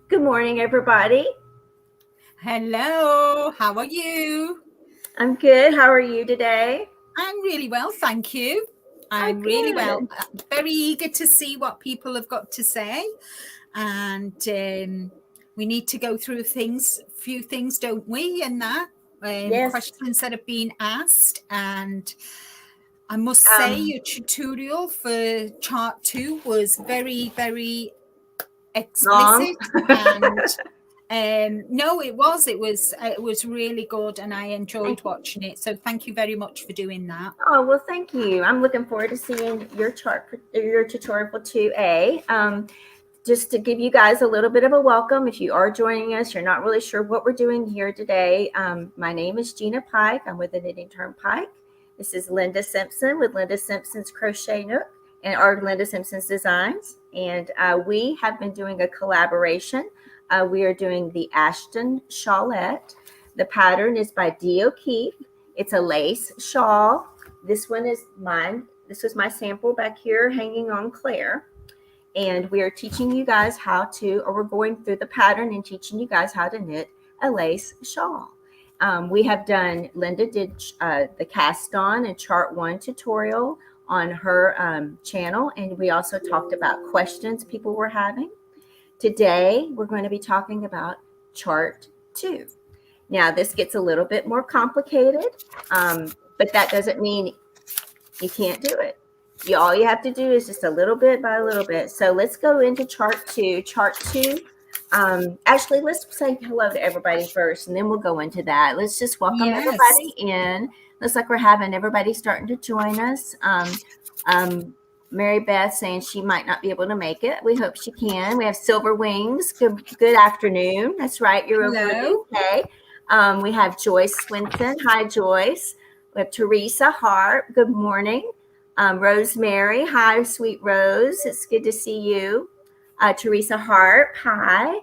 Good morning, everybody. Hello, how are you? I'm good. How are you today? I'm really well, thank you. Oh, I'm really well. good. Very eager to see what people have got to say. And we need to go through few things, don't we? And that Yes. questions that have been asked. And I must say, Um, your tutorial for chart 2 was very, very long. explicit and no, it was really good, and I enjoyed Thank you. watching it. So thank you very much for doing that. Oh, well, thank you. I'm looking forward to seeing your chart, your tutorial for 2A. Just to give you guys a little bit of a welcome, if you are joining us, you're not really sure what we're doing here today. My name is Gina Pike. I'm with the Knitting TurnPike. This is Linda Simpson with Linda Simpson's Crochet Nook and our Linda Simpson's Designs. And we have been doing a collaboration. We are doing the Ashton Shawlette. The pattern is by Dee O'Keefe. It's a lace shawl. This one is mine. This was my sample back here hanging on Claire. And we are teaching you guys how to, or we're going through the pattern and teaching you guys how to knit a lace shawl. We have done, Linda did the cast on and chart 1 tutorial on her channel. And we also talked about questions people were having. Today, we're going to be talking about chart 2. Now, this gets a little bit more complicated, but that doesn't mean you can't do it. All you have to do is just a little bit by a little bit. So let's go into chart 2. Chart 2. Actually, let's say hello to everybody first, and then we'll go into that. Let's just welcome Yes. everybody in. Looks like we're having everybody starting to join us. Mary Beth saying she might not be able to make it. We hope she can. We have Silver Wings. Good afternoon. That's right. You're over in the Hello. UK. We have Joyce Swinton. Hi, Joyce. We have Teresa Hart. Good morning. Rosemary. Hi, sweet Rose. It's good to see you. Teresa Hart. Hi.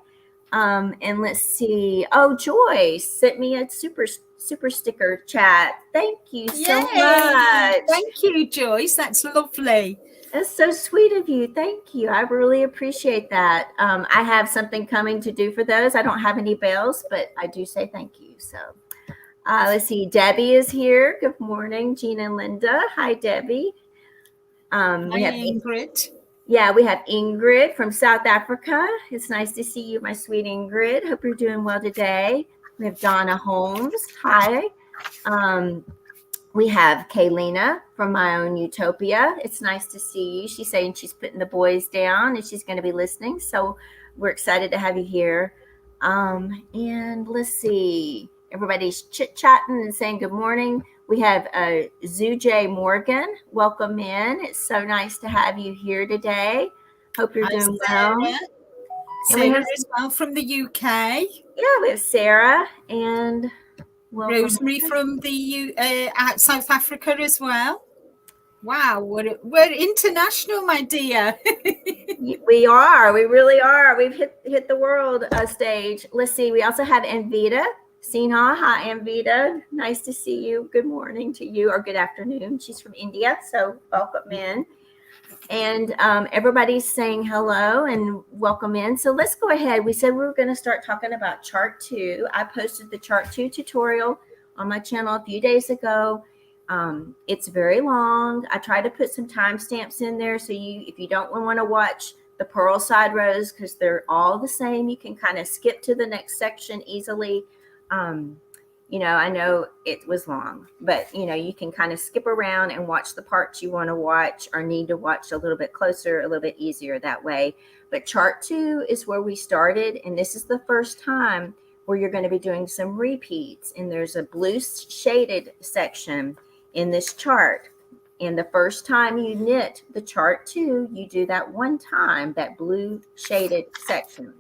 And let's see. Oh, Joyce sent me a super sticker chat. Thank you so Yay. much. Thank you, Joyce. That's lovely. That's so sweet of you. Thank you. I really appreciate that. I have something coming to do for those. I don't have any bells, but I do say thank you. So let's see. Debbie is here. Good morning, Gina and Linda. Hi, Debbie. Hi, We have Ingrid. we have Ingrid from South Africa. It's nice to see you, my sweet Ingrid. Hope you're doing well today. We have Donna Holmes. Hi. We have Kaylina from My Own Utopia. It's nice to see you. She's saying she's putting the boys down and she's going to be listening. So we're excited to have you here. And let's see. Everybody's chit-chatting and saying good morning. We have Zujay Morgan. Welcome in. It's so nice to have you here today. Hope you're Hi, doing well. Sarah. And we Sarah have, as well from the UK. we have Sarah and welcome. Rosemary from the South Africa as well. Wow, we're international, my dear. We are. We really are. We've hit the world stage. Let's see. We also have Anvita Sinha. Hi, Anvita. Nice to see you. Good morning to you, or good afternoon. She's from India, so welcome in. And everybody's saying hello and welcome in. So let's go ahead. We said we were going to start talking about chart 2. I posted the chart 2 tutorial on my channel a few days ago. It's very long. I try to put some timestamps in there, so if you don't want to watch the purl side rows because they're all the same, you can kind of skip to the next section easily. I know it was long, but you can kind of skip around and watch the parts you want to watch or need to watch a little bit closer, a little bit easier that way. But chart 2 is where we started, and this is the first time where you're going to be doing some repeats, and there's a blue shaded section in this chart. And the first time you knit the chart 2, you do that one time, that blue shaded section.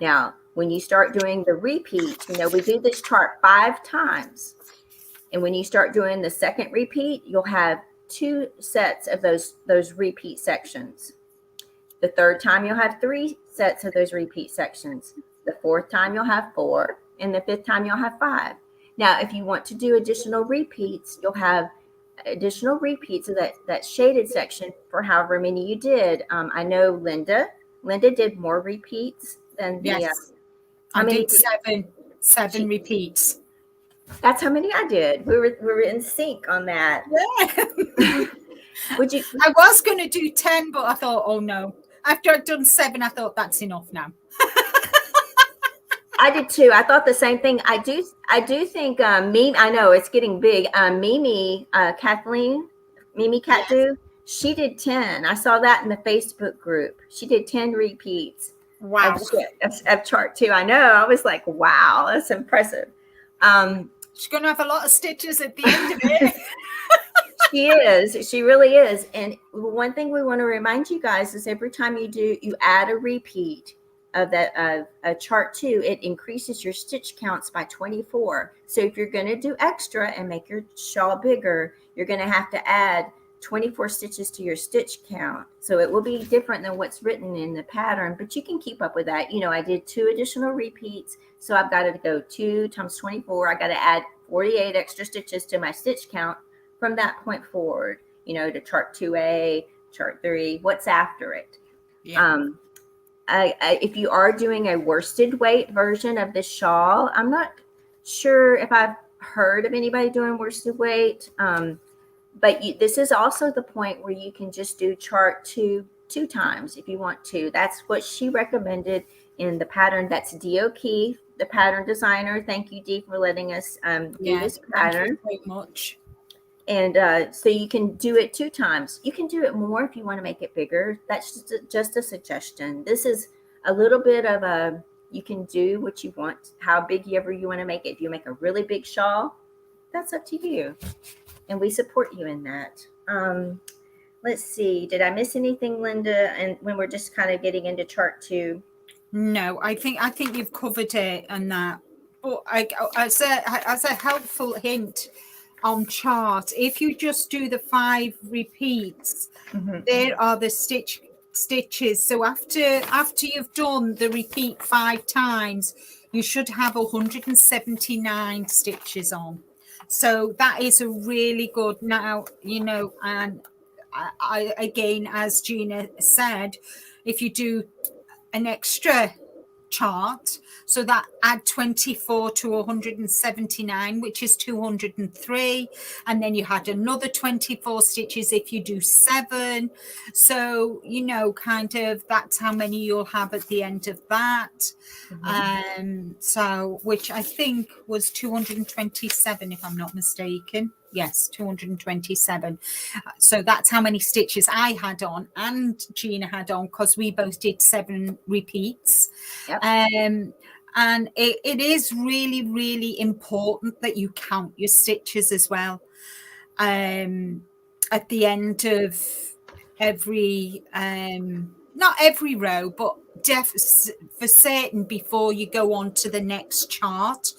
Now, when you start doing the repeat, we do this chart 5 times. And when you start doing the second repeat, you'll have 2 sets of those repeat sections. The third time, you'll have 3 sets of those repeat sections. The fourth time, you'll have 4. And the fifth time, you'll have 5. Now, if you want to do additional repeats, you'll have additional repeats of that shaded section for however many you did. I know Linda did more repeats than the. Yes. How I many? did seven repeats. That's how many I did. We were in sync on that. Yeah. Would you? I was going to do 10, but I thought, oh no. After I'd done 7, I thought that's enough now. I did too. I thought the same thing. I do think Mimi. I know it's getting big. Mimi, Kathleen, Mimi Catdo. She did 10. I saw that in the Facebook group. She did 10 repeats. Wow. Of chart 2. I know. I was like, wow, that's impressive. She's going to have a lot of stitches at the end of it. She is. She really is. And one thing we want to remind you guys is every time you add a repeat of that chart 2, it increases your stitch counts by 24. So if you're going to do extra and make your shawl bigger, you're going to have to add 24 stitches to your stitch count. So it will be different than what's written in the pattern, but you can keep up with that. You know, I did 2 additional repeats, so I've got to go 2 times 24. I got to add 48 extra stitches to my stitch count from that point forward, you know, to chart 2A, chart 3, what's after it. Yeah. If you are doing a worsted weight version of this shawl, I'm not sure if I've heard of anybody doing worsted weight, but this is also the point where you can just do chart 2 times if you want to. That's what she recommended in the pattern. That's Dee O'Keefe, the pattern designer. Thank you, Dee, for letting us do this pattern. Thank you very much. And so you can do it 2 times. You can do it more if you want to make it bigger. That's just a suggestion. This is a little bit of a, you can do what you want, how big ever you want to make it. If you make a really big shawl, that's up to you. And we support you in that. Let's see. Did I miss anything, Linda? And when we're just kind of getting into chart 2? No, I think you've covered it and that. But as a helpful hint, on chart, if you just do the 5 repeats, there are the stitches. So after you've done the repeat 5 times, you should have 179 stitches on. So that is a really good, now, you know, and I again, as Gina said, if you do an extra chart, so that add 24 to 179, which is 203, and then you had another 24 stitches if you do 7. So, you know, kind of that's how many you'll have at the end of that. So, which I think was 227, if I'm not mistaken. Yes, 227. So that's how many stitches I had on and Gina had on, because we both did 7 repeats. Yep. And it is really, really important that you count your stitches as well. At the end of every, not every row, but for certain before you go on to the next chart.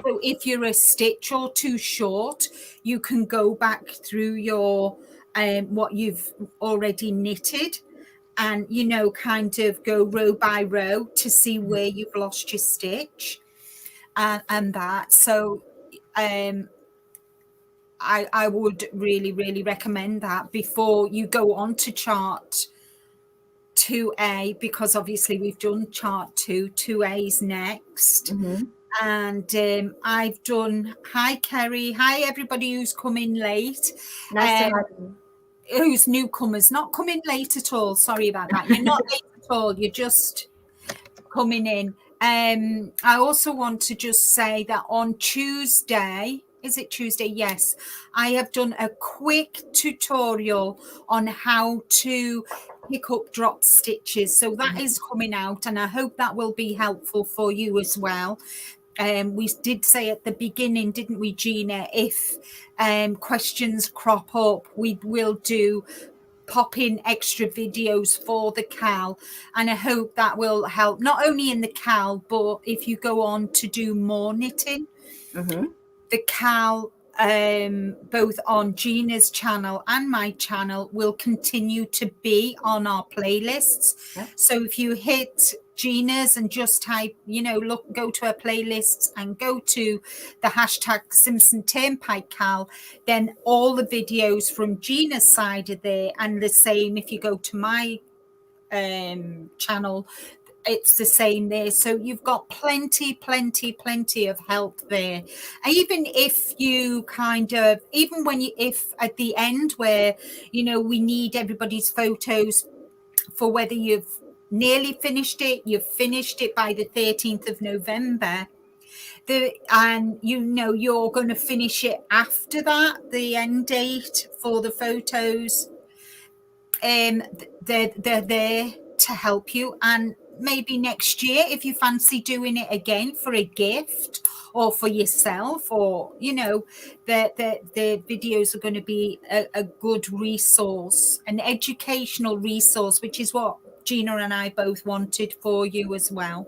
So if you're a stitch or 2 short, you can go back through your what you've already knitted, and, you know, kind of go row by row to see where you've lost your stitch and that. So I would really, really recommend that before you go on to chart 2A, because obviously we've done chart 2. 2A's next. And I've done, hi Kerry, hi everybody who's come in late. Nice to have you. Who's newcomers, not coming late at all. Sorry about that. You're not late at all. You're just coming in. I also want to just say that on Tuesday, is it Tuesday? Yes. I have done a quick tutorial on how to pick up drop stitches. So that is coming out, and I hope that will be helpful for you as well. We did say at the beginning, didn't we, Gina, if questions crop up, we will pop in extra videos for the CAL, and I hope that will help not only in the CAL, but if you go on to do more knitting, the CAL, both on Gina's channel and my channel, will continue to be on our playlists. So if you hit Gina's and just type, you know, go to her playlists and go to the hashtag SIMPSONTURNPIKEKAL, then all the videos from Gina's side are there, and the same if you go to my channel, it's the same there. So you've got plenty of help there. Even if you even when if at the end where, we need everybody's photos for whether you've nearly finished it, you've finished it by the 13th of November, and you're going to finish it after that, the end date for the photos. They're there to help you, and maybe next year if you fancy doing it again for a gift or for yourself, or the videos are going to be a good resource, an educational resource, which is what Gina and I both wanted for you as well.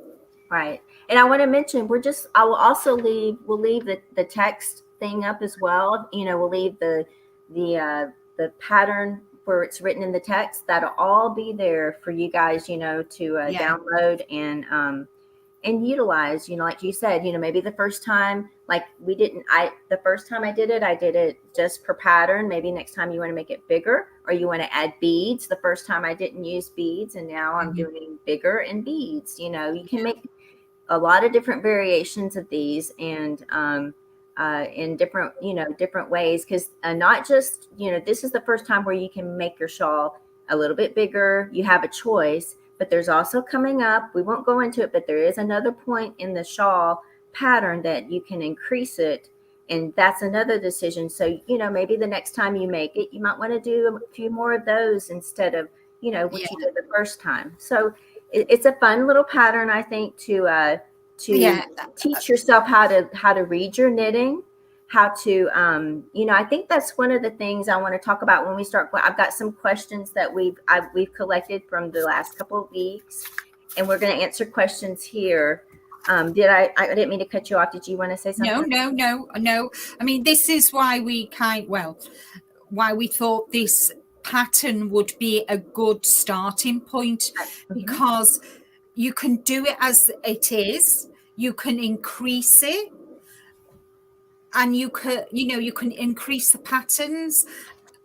Right. And I want to mention, I will also we'll leave the text thing up as well. We'll leave the pattern where it's written in the text. That'll all be there for you guys, to download and utilize, like you said, maybe the first time, like the first time I did it just per pattern. Maybe next time you want to make it bigger, or you want to add beads. The first time I didn't use beads, and now I'm doing bigger and beads. You can make a lot of different variations of these, and in different ways, because not just, this is the first time where you can make your shawl a little bit bigger. You have a choice, but there's also coming up, we won't go into it, but there is another point in the shawl pattern that you can increase it, and that's another decision. So maybe the next time you make it, you might want to do a few more of those instead of what you did the first time. So it's a fun little pattern, I think, to teach yourself how to read your knitting, how to I think that's one of the things I want to talk about when we start. I've got some questions that we've collected from the last couple of weeks, and we're going to answer questions here. I didn't mean to cut you off. Did you want to say something? No. I mean, this is why why we thought this pattern would be a good starting point, because you can do it as it is, you can increase it, and you can increase the patterns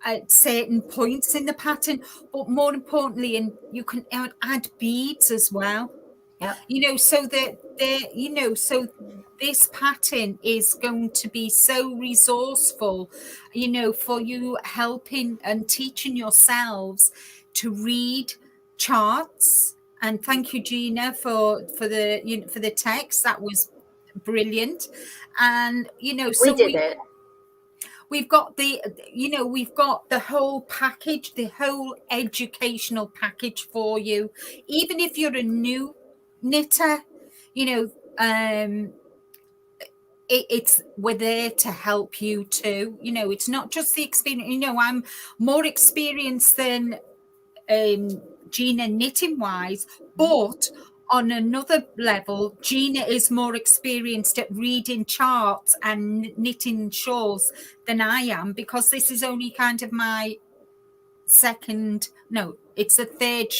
at certain points in the pattern, but more importantly, and you can add beads as well. So so this pattern is going to be so resourceful, for you helping and teaching yourselves to read charts. And thank you, Gina, for the text. That was brilliant. And so we did it. We've got we've got the whole package, the whole educational package for you. Even if you're a new knitter, we're there to help you too. It's not just the experience. I'm more experienced than Gina knitting wise, but on another level, Gina is more experienced at reading charts and knitting shawls than I am, because this is only kind of my it's the third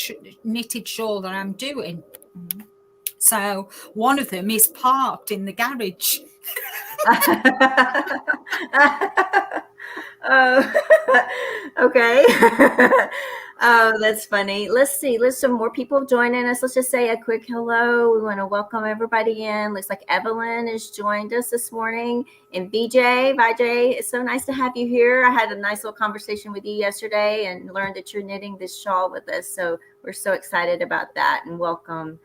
knitted shawl that I'm doing. So one of them is parked in the garage. Okay. Oh, that's funny. Let's see. Let's some more people joining us. Let's just say a quick hello. We want to welcome everybody in. Looks like Evelyn has joined us this morning. And Vijay, it's so nice to have you here. I had a nice little conversation with you yesterday and learned that you're knitting this shawl with us. So we're so excited about that, and welcome.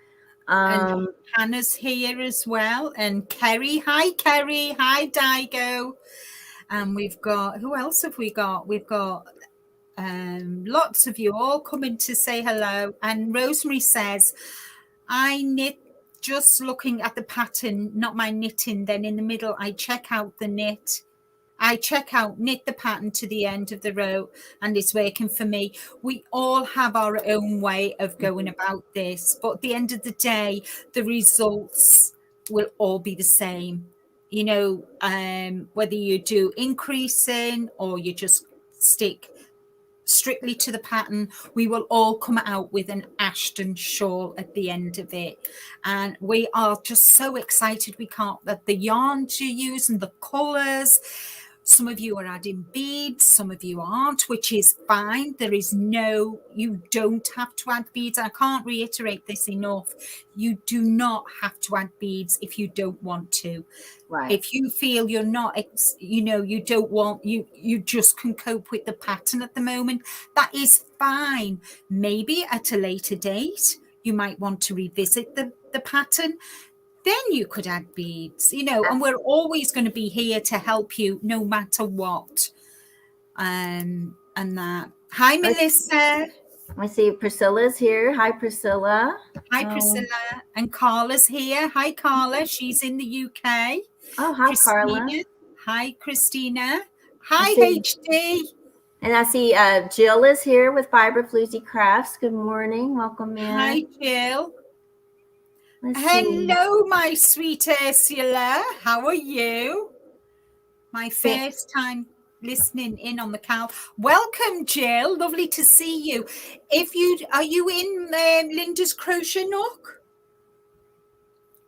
And Hannah's here as well. And Kerry. Hi, Kerry. Hi, Daigo. And we've got, who else have we got? We've got lots of you all coming to say hello. And Rosemary says, I knit just looking at the pattern, not my knitting. Then in the middle, I check out, knit the pattern to the end of the row, and it's working for me. We all have our own way of going about this, but at the end of the day, the results will all be the same. Whether you do increasing or you just stick strictly to the pattern, we will all come out with an Ashton shawl at the end of it. And we are just so excited. We can't, that the yarn to use and the colors, Some of you are adding beads, some of you aren't, which is fine. You don't have to add beads. I can't reiterate this enough. You do not have to add beads if you don't want to. Right. If you feel you're not, you don't want, you just can cope with the pattern at the moment, that is fine. Maybe at a later date, you might want to revisit the pattern. Then you could add beads, and we're always going to be here to help you no matter what. And that. Hi, Melissa. I see Priscilla's here. Hi, Priscilla. Hi, Priscilla. And Carla's here. Hi, Carla. She's in the UK. Oh, hi, Carla. Hi, Christina. Hi, HD. And I see Jill is here with Fiber Floozy Crafts. Good morning. Welcome in. Hi, Jill. Hello, my sweet Ursula. How are you? My first time listening in on the cow. Welcome, Jill. Lovely to see you. Are you in Linda's Crochet Nook?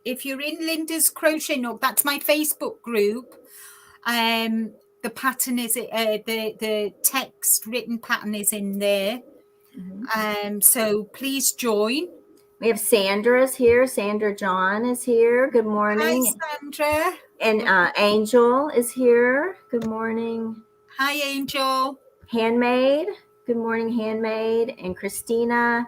If you're in Linda's Crochet Nook, that's my Facebook group. The pattern is the text written pattern is in there. Mm-hmm. So please join. We have Sandra's here. Sandra John is here. Good morning. Hi, Sandra. And Angel is here. Good morning. Hi, Angel. Handmade. Good morning, Handmade. And Christina.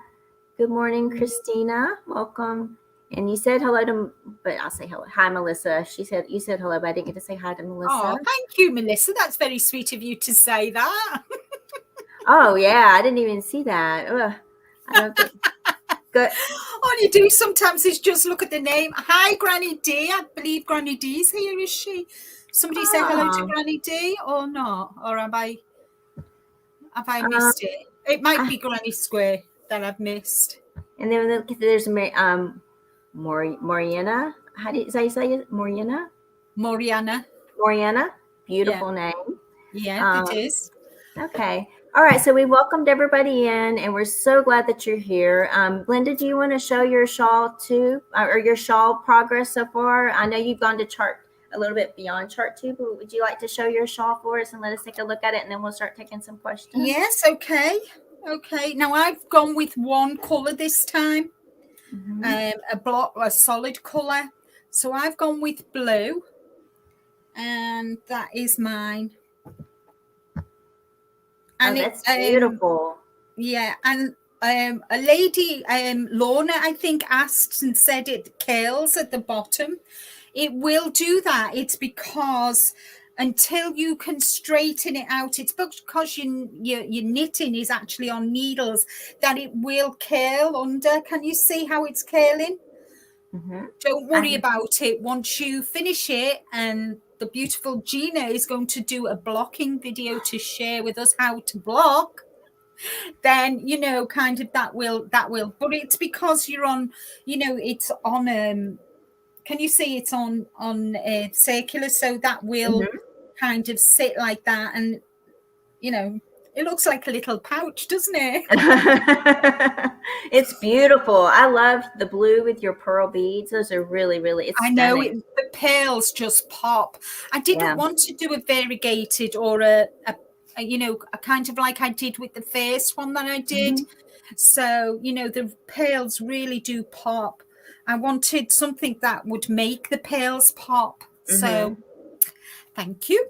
Good morning, Christina. Welcome. And you said hello to, but I'll say hello. Hi, Melissa. You said hello, but I didn't get to say hi to Melissa. Oh, thank you, Melissa. That's very sweet of you to say that. Oh, yeah. I didn't even see that. Ugh. I don't think. Good. All you do sometimes is just look at the name. Hi, Granny D. I believe Granny D's here, is she? Somebody say hello to Granny D or not? Or have I missed it? It might be Granny Square that I've missed. And then there's Moriana. How you say it? Moriana? Moriana. Beautiful name. Yeah, it is. Okay. All right, so we welcomed everybody in, and we're so glad that you're here. Linda, do you want to show your shawl too, or your shawl progress so far? I know you've gone to chart a little bit beyond chart 2, but would you like to show your shawl for us and let us take a look at it, and then we'll start taking some questions? Yes, okay. Now I've gone with one color this time, a solid color. So I've gone with blue, and that is mine. And that's beautiful. Yeah, and a lady, Lorna, I think, asked and said it curls at the bottom. It will do that. It's because until you can straighten it out, it's because your knitting is actually on needles, that it will curl under. Can you see how it's curling? Mm-hmm. Don't worry about it. Once you finish it, and the beautiful Gina is going to do a blocking video to share with us how to block, then kind of that will but it's because you're on, it's on can you see it's on circular, so that will kind of sit like that, and it looks like a little pouch, doesn't it? It's beautiful. I love the blue with your pearl beads. Those are really, really, it's stunning. The pearls just pop. I didn't want to do a variegated or a kind of like I did with the first one that I did. So, the pearls really do pop. I wanted something that would make the pearls pop. So, thank you.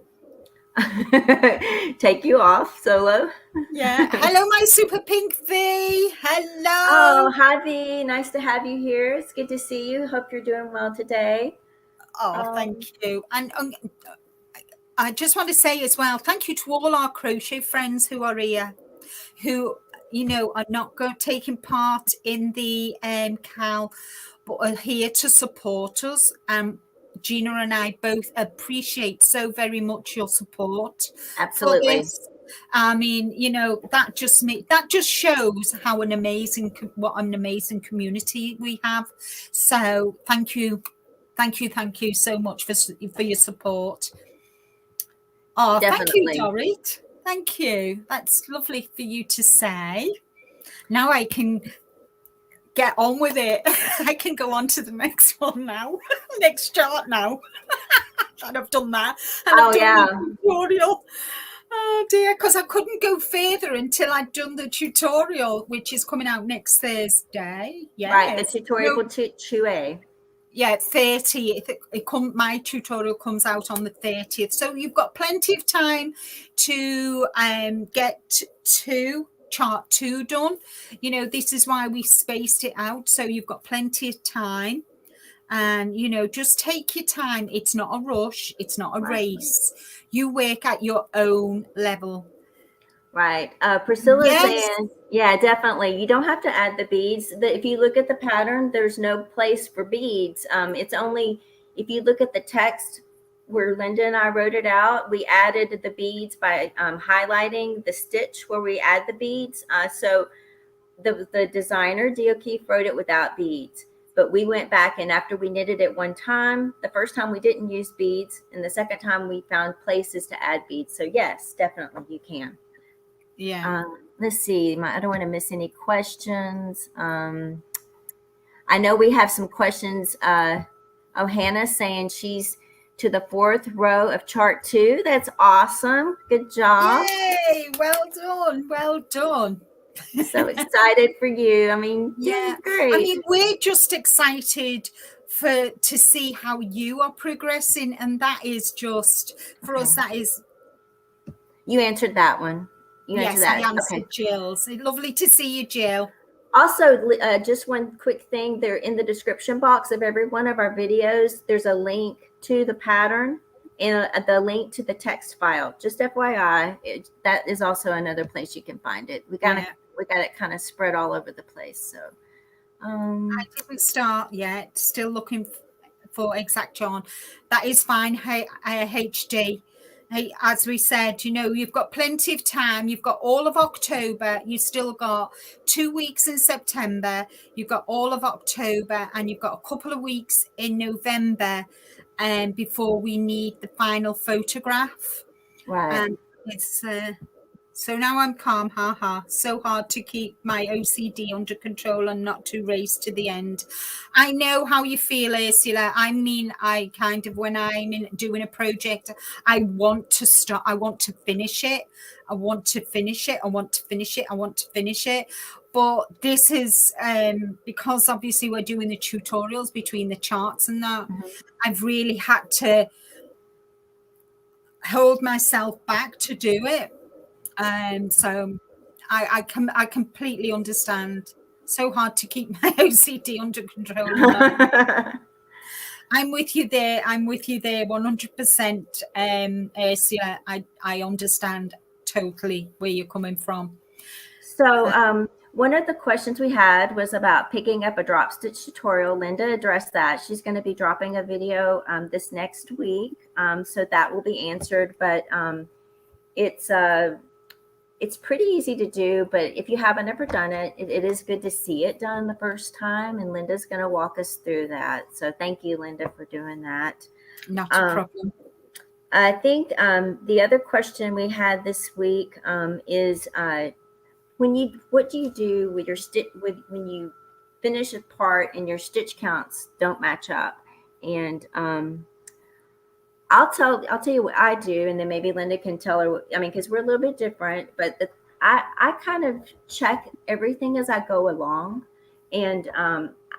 Take you off solo. Yeah. Hello, my super pink V. Hello. Oh, hi V. Nice to have you here. It's good to see you. Hope you're doing well today. Oh, thank you. And I just want to say as well, thank you to all our crochet friends who are here, who are not taking part in the CAL, but are here to support us. Gina and I both appreciate so very much your support. Absolutely. I mean, that just shows what an amazing community we have. So thank you so much for your support. Oh, definitely. Thank you, Dorit. Thank you. That's lovely for you to say. Now I can get on with it. I can go on to the next one now. Next chart now. I'd have done that. And Oh I've done yeah. the tutorial. Oh dear, because I couldn't go further until I'd done the tutorial, which is coming out next Thursday. Yes. Right, the tutorial for 2A. Yeah, 30th. My tutorial comes out on the 30th. So you've got plenty of time to get to chart 2 done. You know, this is why we spaced it out. So you've got plenty of time. And, you know, just take your time. It's not a rush. It's not a race. You work at your own level. Right. Priscilla's Yes. saying, yeah, definitely. You don't have to add the beads. If you look at the pattern, there's no place for beads. It's only, if you look at the text where Linda and I wrote it out, we added the beads by highlighting the stitch where we add the beads. So the designer, Dee O'Keefe, wrote it without beads. But we went back, and after we knitted it one time, the first time we didn't use beads, and the second time we found places to add beads. So yes, definitely you can. Yeah. Let's see. I don't want to miss any questions. I know we have some questions. Hannah's saying she's to the 4th row of chart 2. That's awesome. Good job. Yay! Well done. Well done. So excited for you. I mean, yeah, great. I mean, we're just excited to see how you are progressing, and that is just for us. That is. You answered that one. Yes, I answered Jill's. Lovely to see you, Jill. Also, just one quick thing. There in the description box of every one of our videos, there's a link to the pattern and the link to the text file. Just FYI, that is also another place you can find it. We got it kind of spread all over the place. So I didn't start yet. Still looking for exact yarn. That is fine. Hey, HD. Hey, as we said, you know, you've got plenty of time. You've got all of October. You still got 2 weeks in September. You've got all of October, and you've got a couple of weeks in November, before we need the final photograph. right. It's so now I'm calm. So hard to keep my OCD under control and not to race to the end. I know how you feel, Ursula. I mean, I kind of, when I'm doing a project, I want to start. I want to finish it. I want to finish it. I want to finish it. I want to finish it. But this is because obviously we're doing the tutorials between the charts and that. I've really had to hold myself back to do it. So I completely understand. So hard to keep my OCD under control. I'm with you there. 100%. Ursula, I understand totally where you're coming from. So one of the questions we had was about picking up a drop stitch tutorial. Linda addressed that. She's going to be dropping a video this next week. So that will be answered, but it's pretty easy to do, but if you haven't ever done it, it is good to see it done the first time, and Linda's going to walk us through that. So thank you, Linda, for doing that. Not a problem. I think the other question we had this week is what do you do with your when you finish a part and your stitch counts don't match up? And I'll tell you what I do, and then maybe Linda can tell her. I mean, because we're a little bit different, but I kind of check everything as I go along, and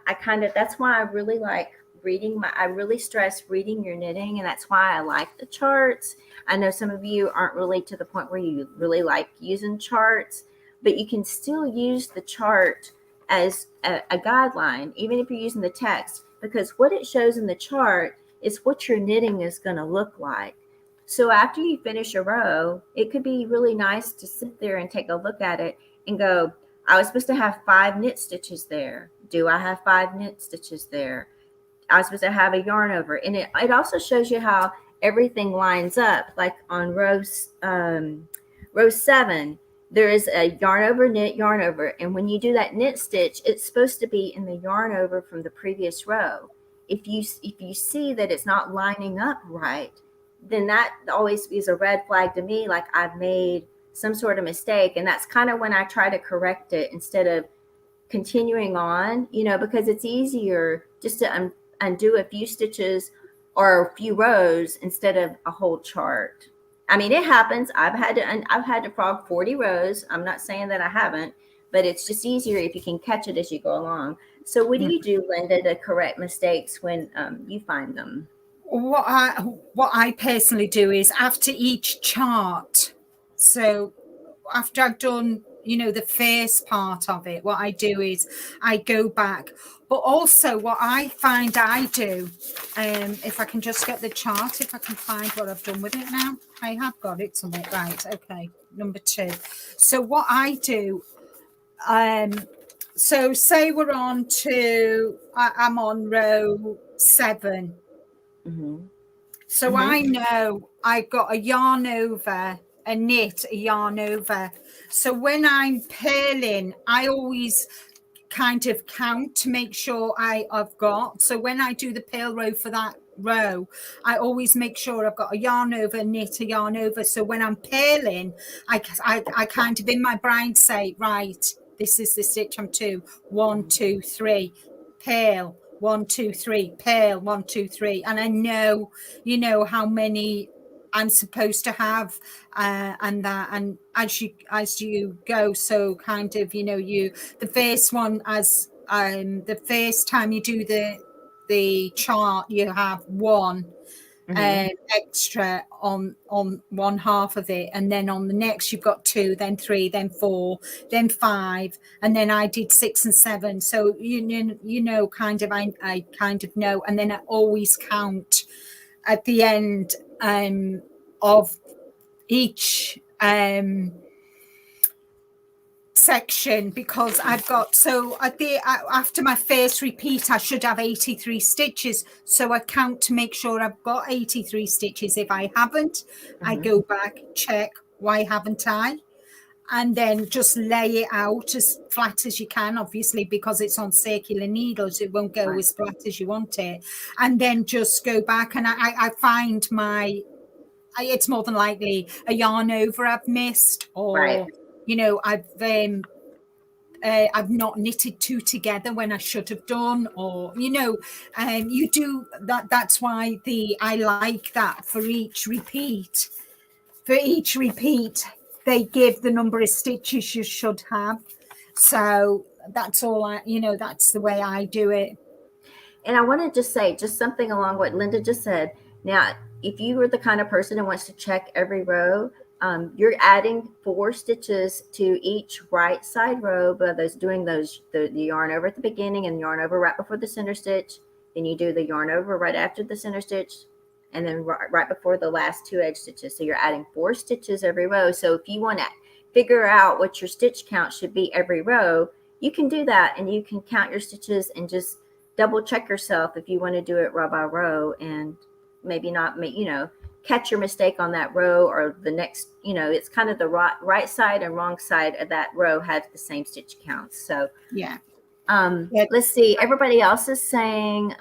that's why I really like reading. I really stress reading your knitting, and that's why I like the charts. I know some of you aren't really to the point where you really like using charts, but you can still use the chart as a guideline, even if you're using the text, because what it shows in the chart is what your knitting is going to look like. So after you finish a row, it could be really nice to sit there and take a look at it and go, I was supposed to have 5 knit stitches there. Do I have 5 knit stitches there? I was supposed to have a yarn over. And it also shows you how everything lines up. Like on row 7, there is a yarn over, knit, yarn over. And when you do that knit stitch, it's supposed to be in the yarn over from the previous row. If you see that it's not lining up right, then that always is a red flag to me, like I've made some sort of mistake. And that's kind of when I try to correct it instead of continuing on, because it's easier just to undo a few stitches or a few rows instead of a whole chart. I mean, it happens. I've had to frog 40 rows. I'm not saying that I haven't, but it's just easier if you can catch it as you go along. So what do you do, Linda, to correct mistakes when you find them? What I personally do is after each chart, so after I've done, the first part of it, what I do is I go back. But also what I find I do, if I can just get the chart, if I can find what I've done with it now. I have got it somewhere. Right, okay, number 2. So what I do, so say we're on to, I'm on row 7. Mm-hmm. So I know I've got a yarn over, a knit, a yarn over. So when I'm purling, I always kind of count to make sure I've got. So when I do the purl row for that row, I always make sure I've got a yarn over, knit, a yarn over. So when I'm purling, I kind of in my brain say, right, this is the stitch I'm to. 1, 2, 3, purl. 1, 2, 3, purl. 1, 2, 3, and I know, how many I'm supposed to have, and that, and as you go, so kind of, the first one, as the first time you do the chart, you have 1 extra on one half of it, and then on the next you've got 2, then 3, then 4, then 5, and then I did 6 and 7. So kind of I kind of know, and then I always count at the end of each section, because I've got, so after my first repeat I should have 83 stitches, so I count to make sure I've got 83 stitches. If I haven't, I go back, check, why haven't I, and then just lay it out as flat as you can, obviously, because it's on circular needles, it won't go as flat as you want it, and then just go back, and I find it's more than likely a yarn over I've missed, or I've not knitted 2 together when I should have done, or you do that. That's why I like that for each repeat. They give the number of stitches you should have. So that's all that's the way I do it. And I want to just say just something along what Linda just said. Now, if you were the kind of person who wants to check every row, you're adding 4 stitches to each right side row, but the yarn over at the beginning and yarn over right before the center stitch. Then you do the yarn over right after the center stitch, and then right before the last 2 edge stitches. So you're adding 4 stitches every row. So if you want to figure out what your stitch count should be every row, you can do that, and you can count your stitches and just double check yourself if you want to do it row by row, and maybe not make, catch your mistake on that row, or the next, it's kind of the right side and wrong side of that row have the same stitch counts. So let's see, everybody else is saying,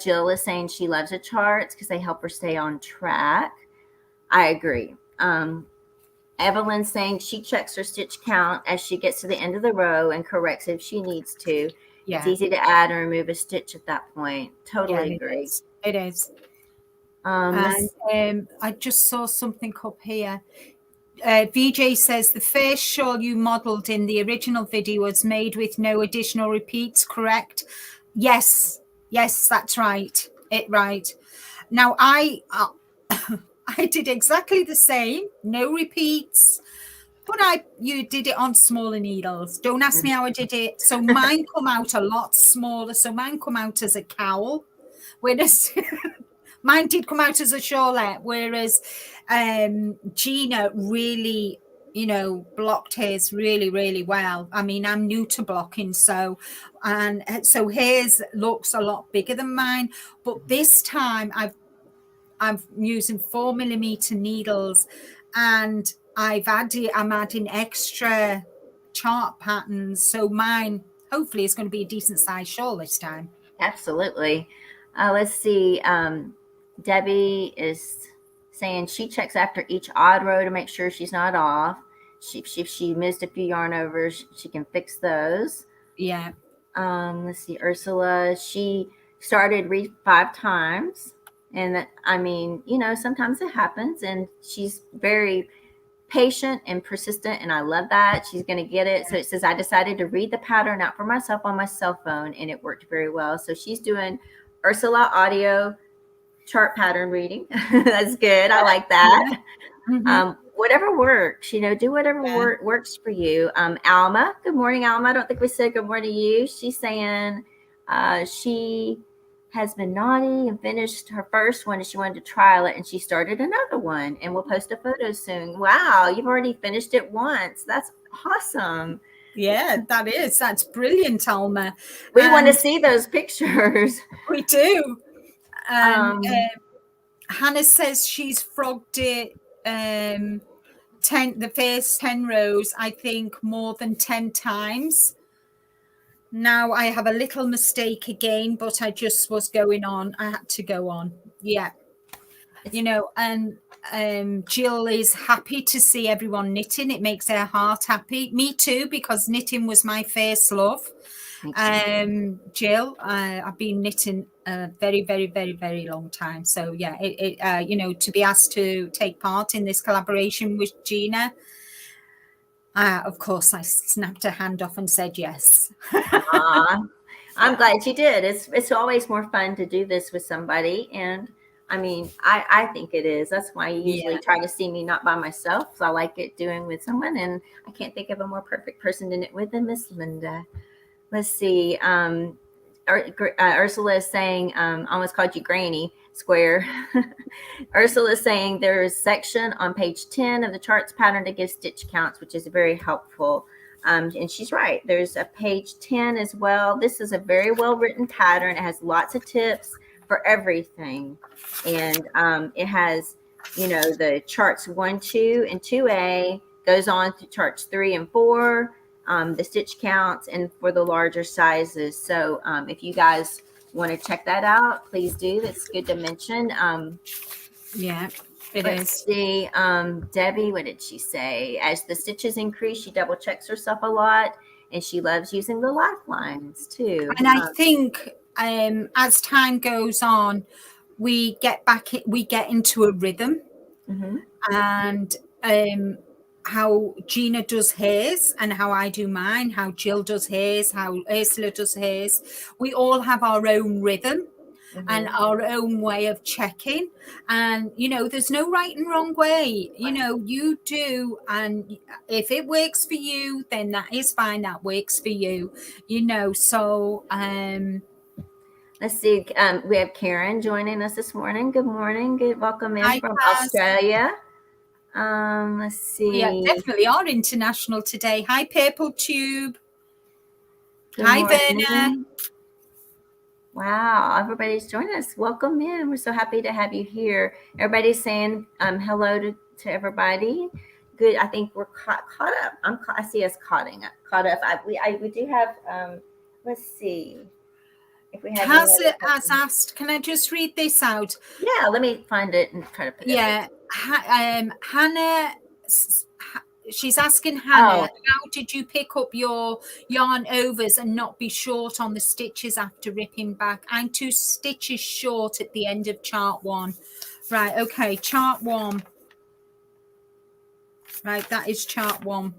Jill is saying she loves the charts because they help her stay on track. I agree. Evelyn's saying she checks her stitch count as she gets to the end of the row and corrects if she needs to. It's easy to add and remove a stitch at that point. Totally agree. It is. And I just saw something up here. VJ says the first shawl you modeled in the original video was made with no additional repeats, correct? Yes, that's right. Right. Now I did exactly the same, no repeats, but you did it on smaller needles. Don't ask me how I did it. So mine come out a lot smaller. So mine come out as a cowl, whereas mine did come out as a shawlette, whereas Gina really, blocked hers really, really well. I mean, I'm new to blocking, so hers looks a lot bigger than mine. But this time I'm using 4mm needles, and I'm adding extra chart patterns, so mine hopefully is going to be a decent size shawl this time. Absolutely. Let's see. Debbie is saying she checks after each odd row to make sure she's not off. If she missed a few yarn overs, she can fix those. Yeah. Let's see. Ursula, she started read 5 times. And I mean, you know, sometimes it happens, and she's very patient and persistent, and I love that. She's going to get it. So it says, I decided to read the pattern out for myself on my cell phone, and it worked very well. So she's doing Ursula audio chart pattern reading. That's good. I like that. Mm-hmm. Whatever works, you know, do whatever works for you. Alma, good morning, Alma. I don't think we said good morning to you. She's saying she has been naughty and finished her first one, and she wanted to trial it, and she started another one, and we'll post a photo soon. Wow, you've already finished it once. That's awesome. Yeah, that's brilliant, Alma. We want to see those pictures. We do. And Hannah says she's frogged it the first 10 rows, I think, more than 10 times. Now I have a little mistake again, but I just was going on. I had to go on. Yeah. You know, and Jill is happy to see everyone knitting. It makes her heart happy. Me too, because knitting was my first love. Jill, I've been knitting a very, very, very, very long time. So yeah, you know, to be asked to take part in this collaboration with Gina, of course, I snapped her hand off and said yes. I'm glad you did. It's always more fun to do this with somebody, and I mean, I think it is. That's why you usually try to see me not by myself. So I like it doing with someone, and I can't think of a more perfect person to knit with than Miss Linda. Let's see. Ursula is saying, almost called you Granny Square. Ursula is saying there is a section on page 10 of the charts pattern to give stitch counts, which is very helpful. And she's right. There's a page 10 as well. This is a very well written pattern. It has lots of tips for everything. And it has, you know, the charts 1, 2, and 2A goes on to charts 3 and 4. The stitch counts, and for the larger sizes. So if you guys want to check that out, please do. That's good to mention. Yeah, let's see. Debbie, what did she say? As the stitches increase, she double checks herself a lot, and she loves using the lifelines too. And I think as time goes on, we get into a rhythm. Mm-hmm. And how Gina does hers and how I do mine, how Jill does hers, how Ursula does hers. We all have our own rhythm and our own way of checking. And, you know, there's no right and wrong way. You know, you do. And if it works for you, then that is fine. That works for you, you know. So, let's see. We have Karen joining us this morning. Good morning. Good. Welcome in from Australia. Let's see. We definitely are international today. Hi, Purple Tube. Good Hi, morning. Verna. Wow, everybody's joining us. Welcome in. We're so happy to have you here. Everybody's saying hello to everybody. Good. I think we're caught up. I see us caught up. We do have. Let's see. If we have. Kaz has asked. Can I just read this out? Yeah. Let me find it and try to put it. Yeah. Hannah, she's asking Hannah, how did you pick up your yarn overs and not be short on the stitches after ripping back? I'm 2 stitches short at the end of chart 1. Right, okay, chart 1. Right, that is chart 1.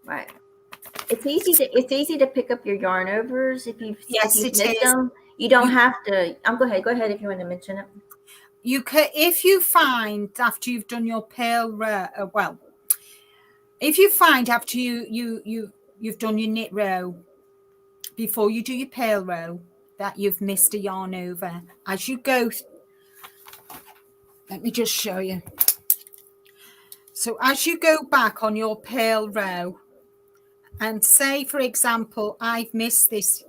Right. It's easy to pick up your yarn overs if you've missed them. You don't have to. Go ahead if you want to mention it. You can, if you find after you've done your pale row, if you find after you've done your knit row, before you do your pale row, that you've missed a yarn over, as you go, let me just show you. So as you go back on your pale row, and say, for example, I've missed this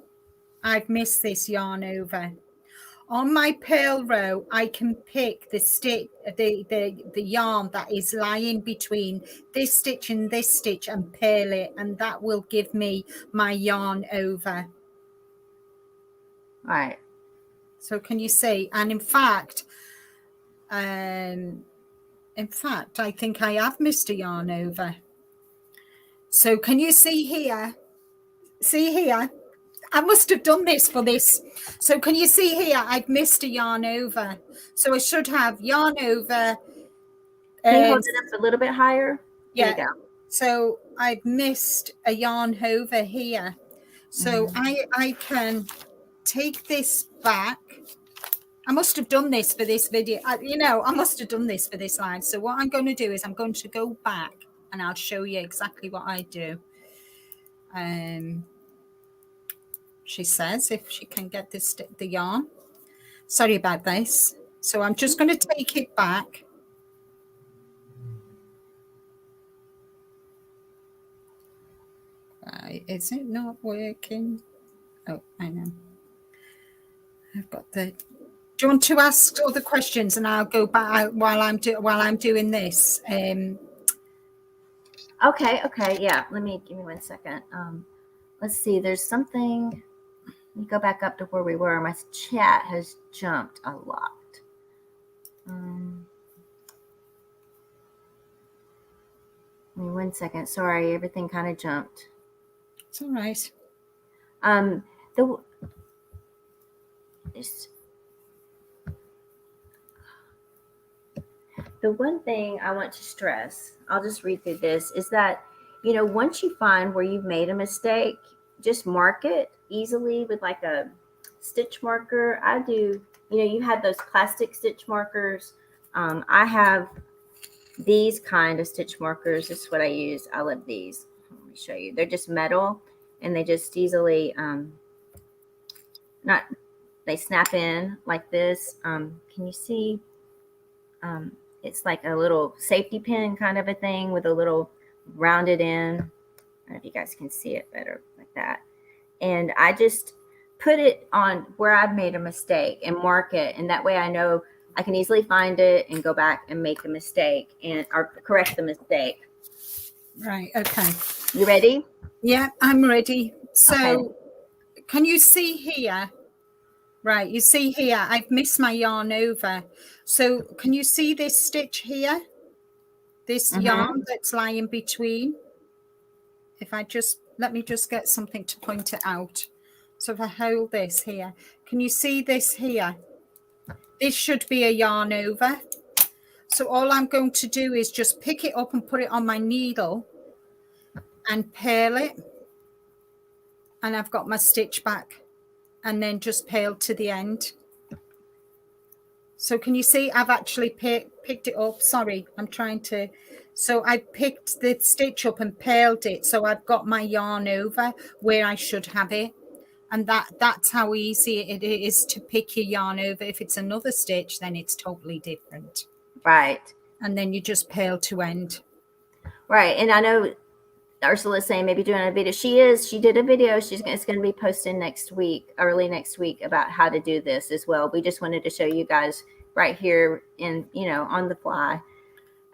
yarn over. On my pale row, I can pick the stitch, the yarn that is lying between this stitch and this stitch and purl it, and that will give me my yarn over. Right. So can you see? And in fact, I think I have missed a yarn over. So can you see here? See here? I must have done this for this. So can you see here, I've missed a yarn over. So I should have yarn over. Can you hold it up a little bit higher? Yeah. There you go. So I've missed a yarn over here. So I can take this back. I must have done this for this video. I must have done this for this live. So what I'm going to do is I'm going to go back and I'll show you exactly what I do. She says if she can get the yarn. Sorry about this. So I'm just going to take it back. Is it not working? Oh, I know. I've got the. Do you want to ask other questions, and I'll go back while I'm doing this? Okay. Yeah. Give me 1 second. Let's see. There's something. Let me go back up to where we were. My chat has jumped a lot. Give me 1 second. Sorry, everything kind of jumped. It's all right. The one thing I want to stress, I'll just read through this, is that, once you find where you've made a mistake, just mark it easily with like a stitch marker. I do, you have those plastic stitch markers. I have these kind of stitch markers. This is what I use. I love these. Let me show you. They're just metal and they just easily, they snap in like this. Can you see? It's like a little safety pin kind of a thing with a little rounded end. I don't know if you guys can see it better like that. And I just put it on where I've made a mistake and mark it. And that way I know I can easily find it and go back and make the mistake or correct the mistake. Right. Okay. You ready? Yeah, I'm ready. So Can you see here? Right, you see here, I've missed my yarn over. So can you see this stitch here? This yarn that's lying between? If I let me just get something to point it out. So if I hold this here, can you see this here? This should be a yarn over. So all I'm going to do is just pick it up and put it on my needle and purl it. And I've got my stitch back. And then just purl to the end. So can you see I've actually picked it up? Sorry, I'm trying to. So I picked the stitch up and purled it. So I've got my yarn over where I should have it. And that's how easy it is to pick your yarn over. If it's another stitch, then it's totally different. Right. And then you just purl to end. Right. And I know Ursula's saying maybe doing a video. She did a video. It's going to be posted next week, early next week, about how to do this as well. We just wanted to show you guys right here on the fly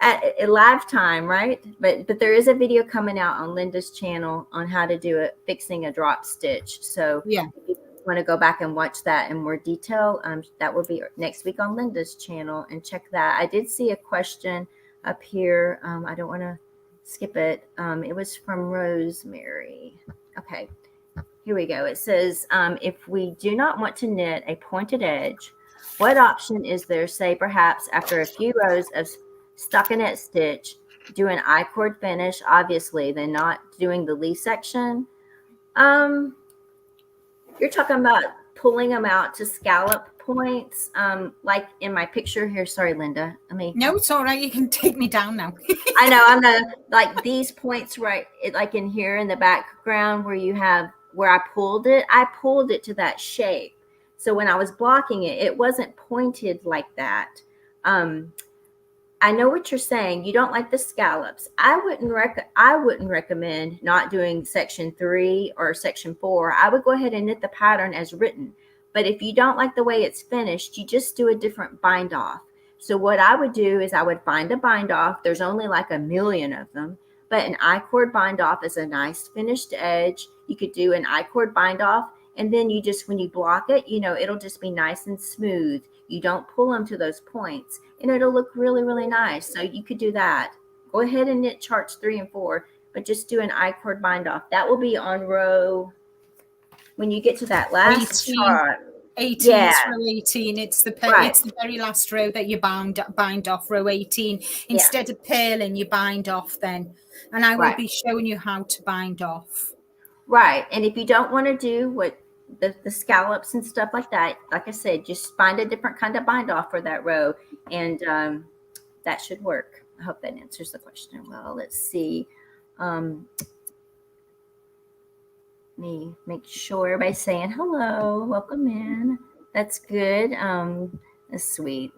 at a live time, right? But there is a video coming out on Linda's channel on how to do it, fixing a drop stitch. So yeah, if you want to go back and watch that in more detail, that will be next week on Linda's channel, and check that. I did see a question up here. I don't want to skip it. It was from Rosemary. Okay, here we go. It says, if we do not want to knit a pointed edge, what option is there? Say perhaps after a few rows of stockinette stitch, do an I-cord finish, obviously, then not doing the leaf section. You're talking about pulling them out to scallop points, like in my picture here. Sorry, Linda. No, it's all right. You can take me down now. I know. I'm like these points right, like in here in the background where I pulled it to that shape. So when I was blocking it, it wasn't pointed like that. I know what you're saying. You don't like the scallops. I wouldn't recommend not doing section 3 or section 4. I would go ahead and knit the pattern as written. But if you don't like the way it's finished, you just do a different bind off. So what I would do is I would find a bind off. There's only like a million of them, but an I-cord bind off is a nice finished edge. You could do an I-cord bind off, and then you just, when you block it, it'll just be nice and smooth. You don't pull them to those points, and it'll look really, really nice. So you could do that. Go ahead and knit charts 3 and 4, but just do an I-cord bind off. That will be on row when you get to that last 18. chart, 18 yeah, is row 18. It's the right, it's the very last row that you bind off, row 18. Instead of purling, you bind off then. And I will right, be showing you how to bind off. right. And if you don't want to do what the scallops and stuff like that, like I said, just find a different kind of bind off for that row, and that should work. I hope that answers the question well. Let's see. Me make sure everybody's saying hello, welcome in. That's good. That's sweet.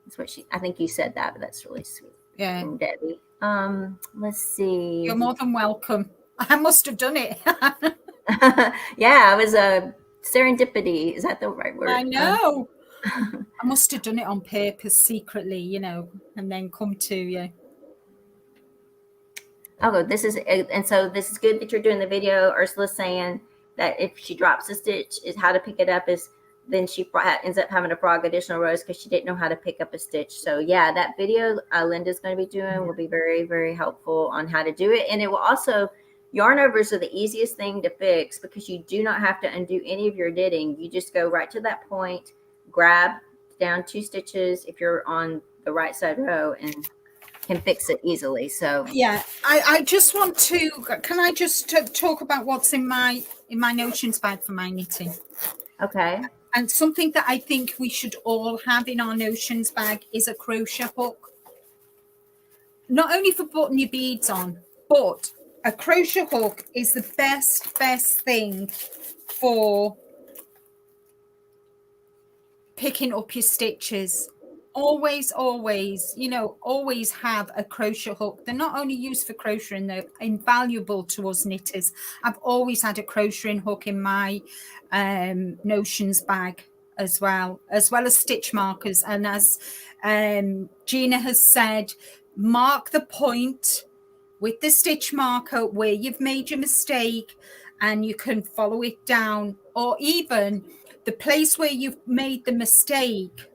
That's what I think you said that, but that's really sweet. Yeah. From Debbie. Let's see. You're more than welcome. I must have done it. Yeah, it was a serendipity. Is that the right word? I know. I must have done it on purpose secretly, you know, and then come to you. Oh, this is, and so this is good that you're doing the video. Ursula's saying that if she drops a stitch, is how to pick it up is then she ends up having to frog additional rows because she didn't know how to pick up a stitch. So yeah, that video Linda's going to be doing will be very, very helpful on how to do it. And it will also, yarn overs are the easiest thing to fix because you do not have to undo any of your knitting. You just go right to that point, grab down 2 stitches if you're on the right side row, and can fix it easily. So yeah, I just want to, can I just talk about what's in my notions bag for my knitting? Okay. And something that I think we should all have in our notions bag is a crochet hook. Not only for putting your beads on, but a crochet hook is the best thing for picking up your stitches. Always, you know, always have a crochet hook. They're not only used for crocheting, they're invaluable to us knitters. I've always had a crocheting hook in my notions bag as well as stitch markers. And as Gina has said, mark the point with the stitch marker where you've made your mistake, and you can follow it down, or even the place where you've made the mistake.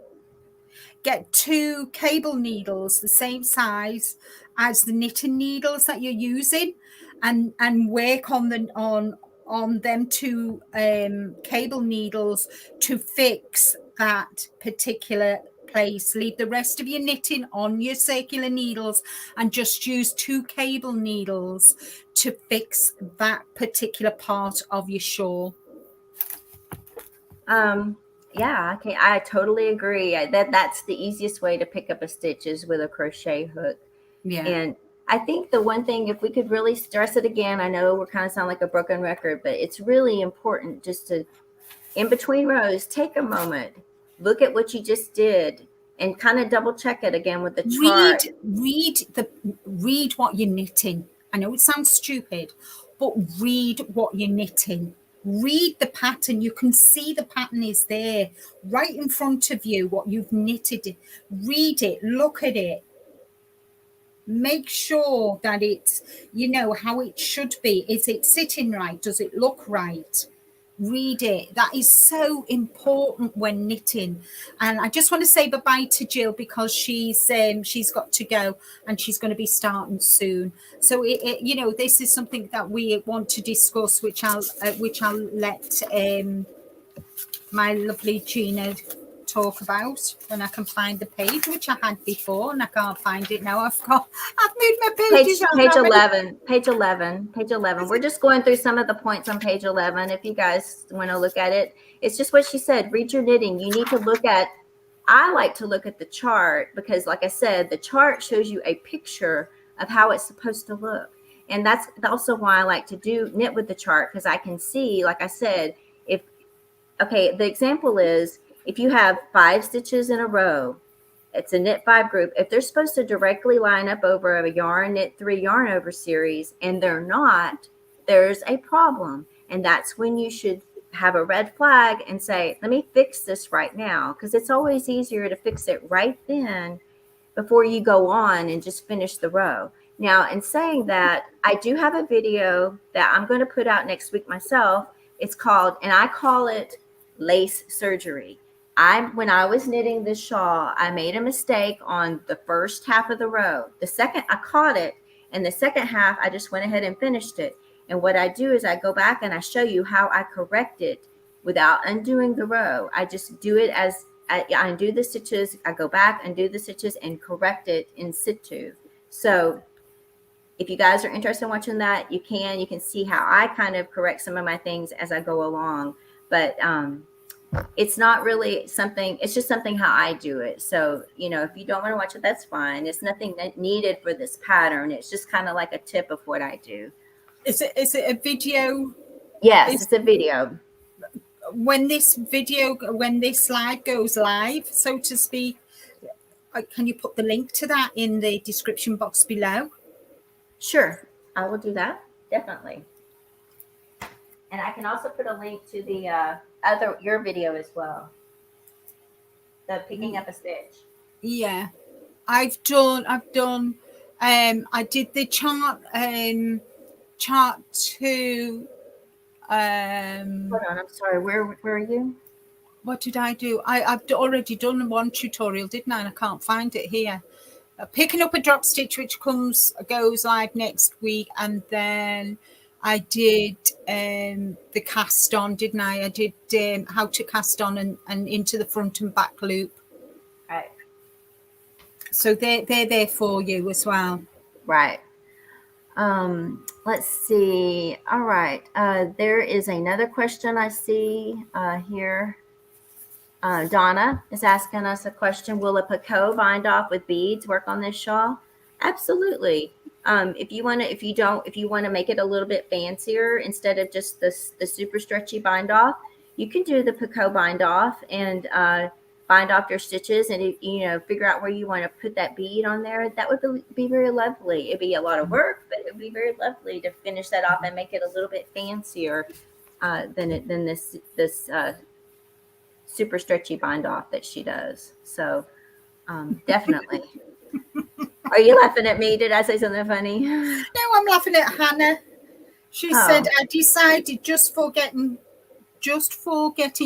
Get 2 cable needles the same size as the knitting needles that you're using, and work on them 2 cable needles to fix that particular place. Leave the rest of your knitting on your circular needles and just use 2 cable needles to fix that particular part of your shawl. Yeah, okay, I totally agree. That's the easiest way to pick up a stitch is with a crochet hook. Yeah. And I think the one thing, if we could really stress it again, I know we're kind of sound like a broken record, but it's really important just to, in between rows, take a moment, look at what you just did, and kind of double check it again with the chart. Read what you're knitting. I know it sounds stupid, but read what you're knitting. Read the pattern. You can see the pattern is there right in front of you, what you've knitted. Read it, look at it. Make sure that it's, you know, how it should be. Is it sitting right? Does it look right? Read it. That is so important when knitting. And I just want to say bye-bye to Jill because she's got to go and she's going to be starting soon. So you know, this is something that we want to discuss, which I'll let my lovely Gina talk about when I can find the page, which I had before and I can't find it now. I've moved my pages. Page 11. We're just going through some of the points on page 11. If you guys want to look at it, it's just what she said. Read your knitting. You need to look at, I like to look at the chart because, like I said, the chart shows you a picture of how it's supposed to look. And that's also why I like to knit with the chart, because I can see, like I said, the example is, if you have 5 stitches in a row, it's a knit 5 group. If they're supposed to directly line up over a yarn knit 3 yarn over series and they're not, there's a problem. And that's when you should have a red flag and say, let me fix this right now. Because it's always easier to fix it right then before you go on and just finish the row. Now, in saying that, I do have a video that I'm going to put out next week myself. It's called, and I call it lace surgery. When I was knitting this shawl, I made a mistake on the first half of the row. The second, I caught it, and the second half, I just went ahead and finished it. And what I do is I go back and I show you how I correct it without undoing the row. I just do it as I undo the stitches, I go back, undo the stitches, and correct it in situ. So if you guys are interested in watching that, you can see how I kind of correct some of my things as I go along. But it's not really something, it's just something how I do it. So, you know, if you don't want to watch it, that's fine. It's nothing needed for this pattern. It's just kind of like a tip of what I do. Is it a video? Yes, it's a video. When this slide goes live, so to speak, can you put the link to that in the description box below? Sure, I will do that, definitely. And I can also put a link to the your video as well, the picking up a stitch. Yeah, I did the chart to hold on, I'm sorry, where are you? What did I do? I've already done one tutorial, didn't I? And I can't find it here. Picking up a drop stitch, which goes live next week, and then I did the cast on, didn't I? I did how to cast on and into the front and back loop. Right. So they're there for you as well. Right. Let's see. All right. There is another question I see here. Donna is asking us a question. Will a picot bind off with beads work on this shawl? Absolutely. If you want to make it a little bit fancier, instead of just the super stretchy bind off, you can do the picot bind off and bind off your stitches, and figure out where you want to put that bead on there. That would be very lovely. It'd be a lot of work, but it would be very lovely to finish that off and make it a little bit fancier than this super stretchy bind off that she does. So definitely. Are you laughing at me? Did I say something funny? No, I'm laughing at Hannah. She said, I decided just for getting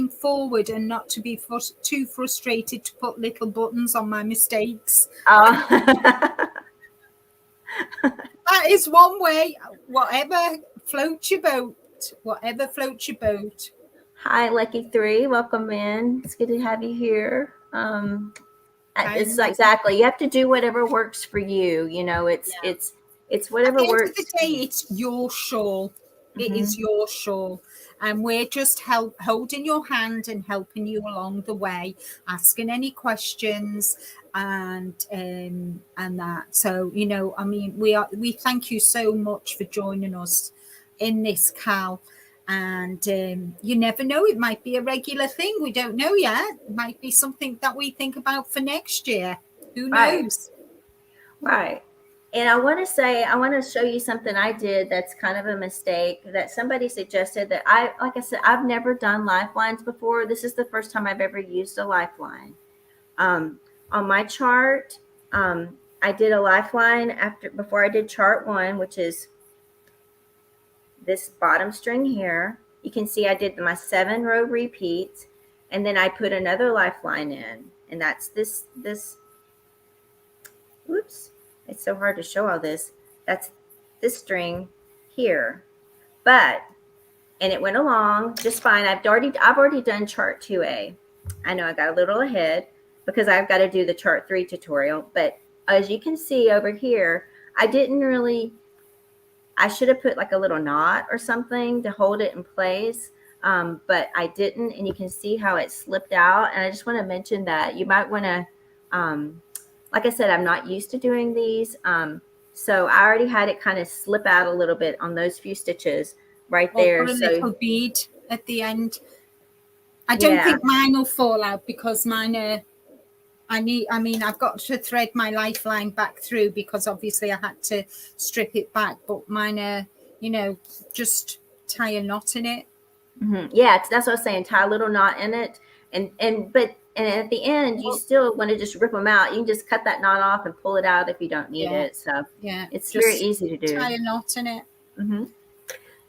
forward and not to be too frustrated to put little buttons on my mistakes. That is one way. Whatever floats your boat. Hi, Lucky3. Welcome in. It's good to have you here. It's exactly. You have to do whatever works for you. It's whatever works. At the end of the day, it's your shawl. It is your shawl. And we're just holding your hand and helping you along the way, asking any questions and that. So, we thank you so much for joining us in this, Cal. And you never know, it might be a regular thing. We don't know yet. It might be something that we think about for next year. Who knows? Right. And I want to show you something I did that's kind of a mistake that somebody suggested that like I said, I've never done lifelines before. This is the first time I've ever used a lifeline. On my chart, I did a lifeline before I did chart 1, which is this bottom string here. You can see I did my 7 row repeats, and then I put another lifeline in, and that's this. Oops. It's so hard to show all this. That's this string here, and it went along just fine. I've already done chart 2A. I know I got a little ahead because I've got to do the chart 3 tutorial, but as you can see over here, I should have put like a little knot or something to hold it in place, but I didn't, and you can see how it slipped out. And I just want to mention that you might want to, like I said, I'm not used to doing these. So I already had it kind of slip out a little bit on those few stitches right there. Put a little bead at the end. I don't think mine will fall out because mine are, I've got to thread my lifeline back through because obviously I had to strip it back, but mine are, just tie a knot in it. Mm-hmm. Yeah, that's what I was saying. Tie a little knot in it. And at the end, you still want to just rip them out. You can just cut that knot off and pull it out if you don't need it. So it's very easy to do. Tie a knot in it. Mm-hmm.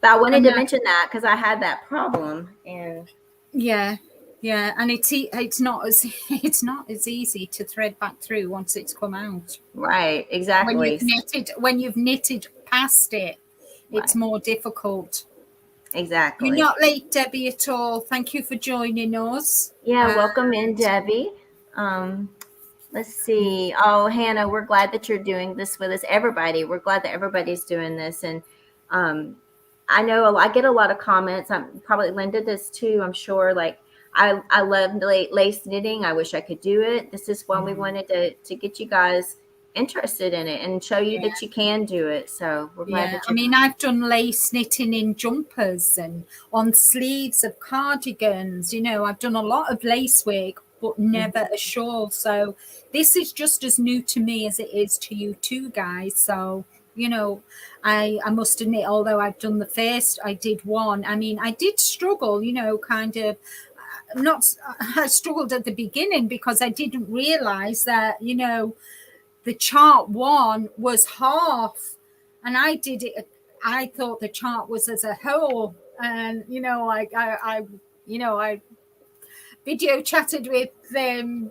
But I wanted to mention that because I had that problem. And yeah, and it's not as easy to thread back through once it's come out. Right, exactly. When you've knitted past it, It's more difficult. Exactly. You're not late, Debbie, at all. Thank you for joining us. Yeah, welcome in, Debbie. Let's see. Oh, Hannah, we're glad that you're doing this with us. Everybody, we're glad that everybody's doing this. And I know I get a lot of comments. I'm probably Linda does too. I'm sure. Like I love lace knitting. I wish I could do it. This is why we wanted to get you guys interested in it and show you that you can do it. So we're glad that you're. I mean, I've done lace knitting in jumpers and on sleeves of cardigans. You know, I've done a lot of lace work, but never a shawl. So this is just as new to me as it is to you two guys. So, you know, I must admit, although I've done the first, I did one. I mean, I did struggle, you know, kind of. I struggled at the beginning because I didn't realize that, you know, the chart one was half, and I did it. I thought the chart was as a whole, and you know, I video chatted with Gina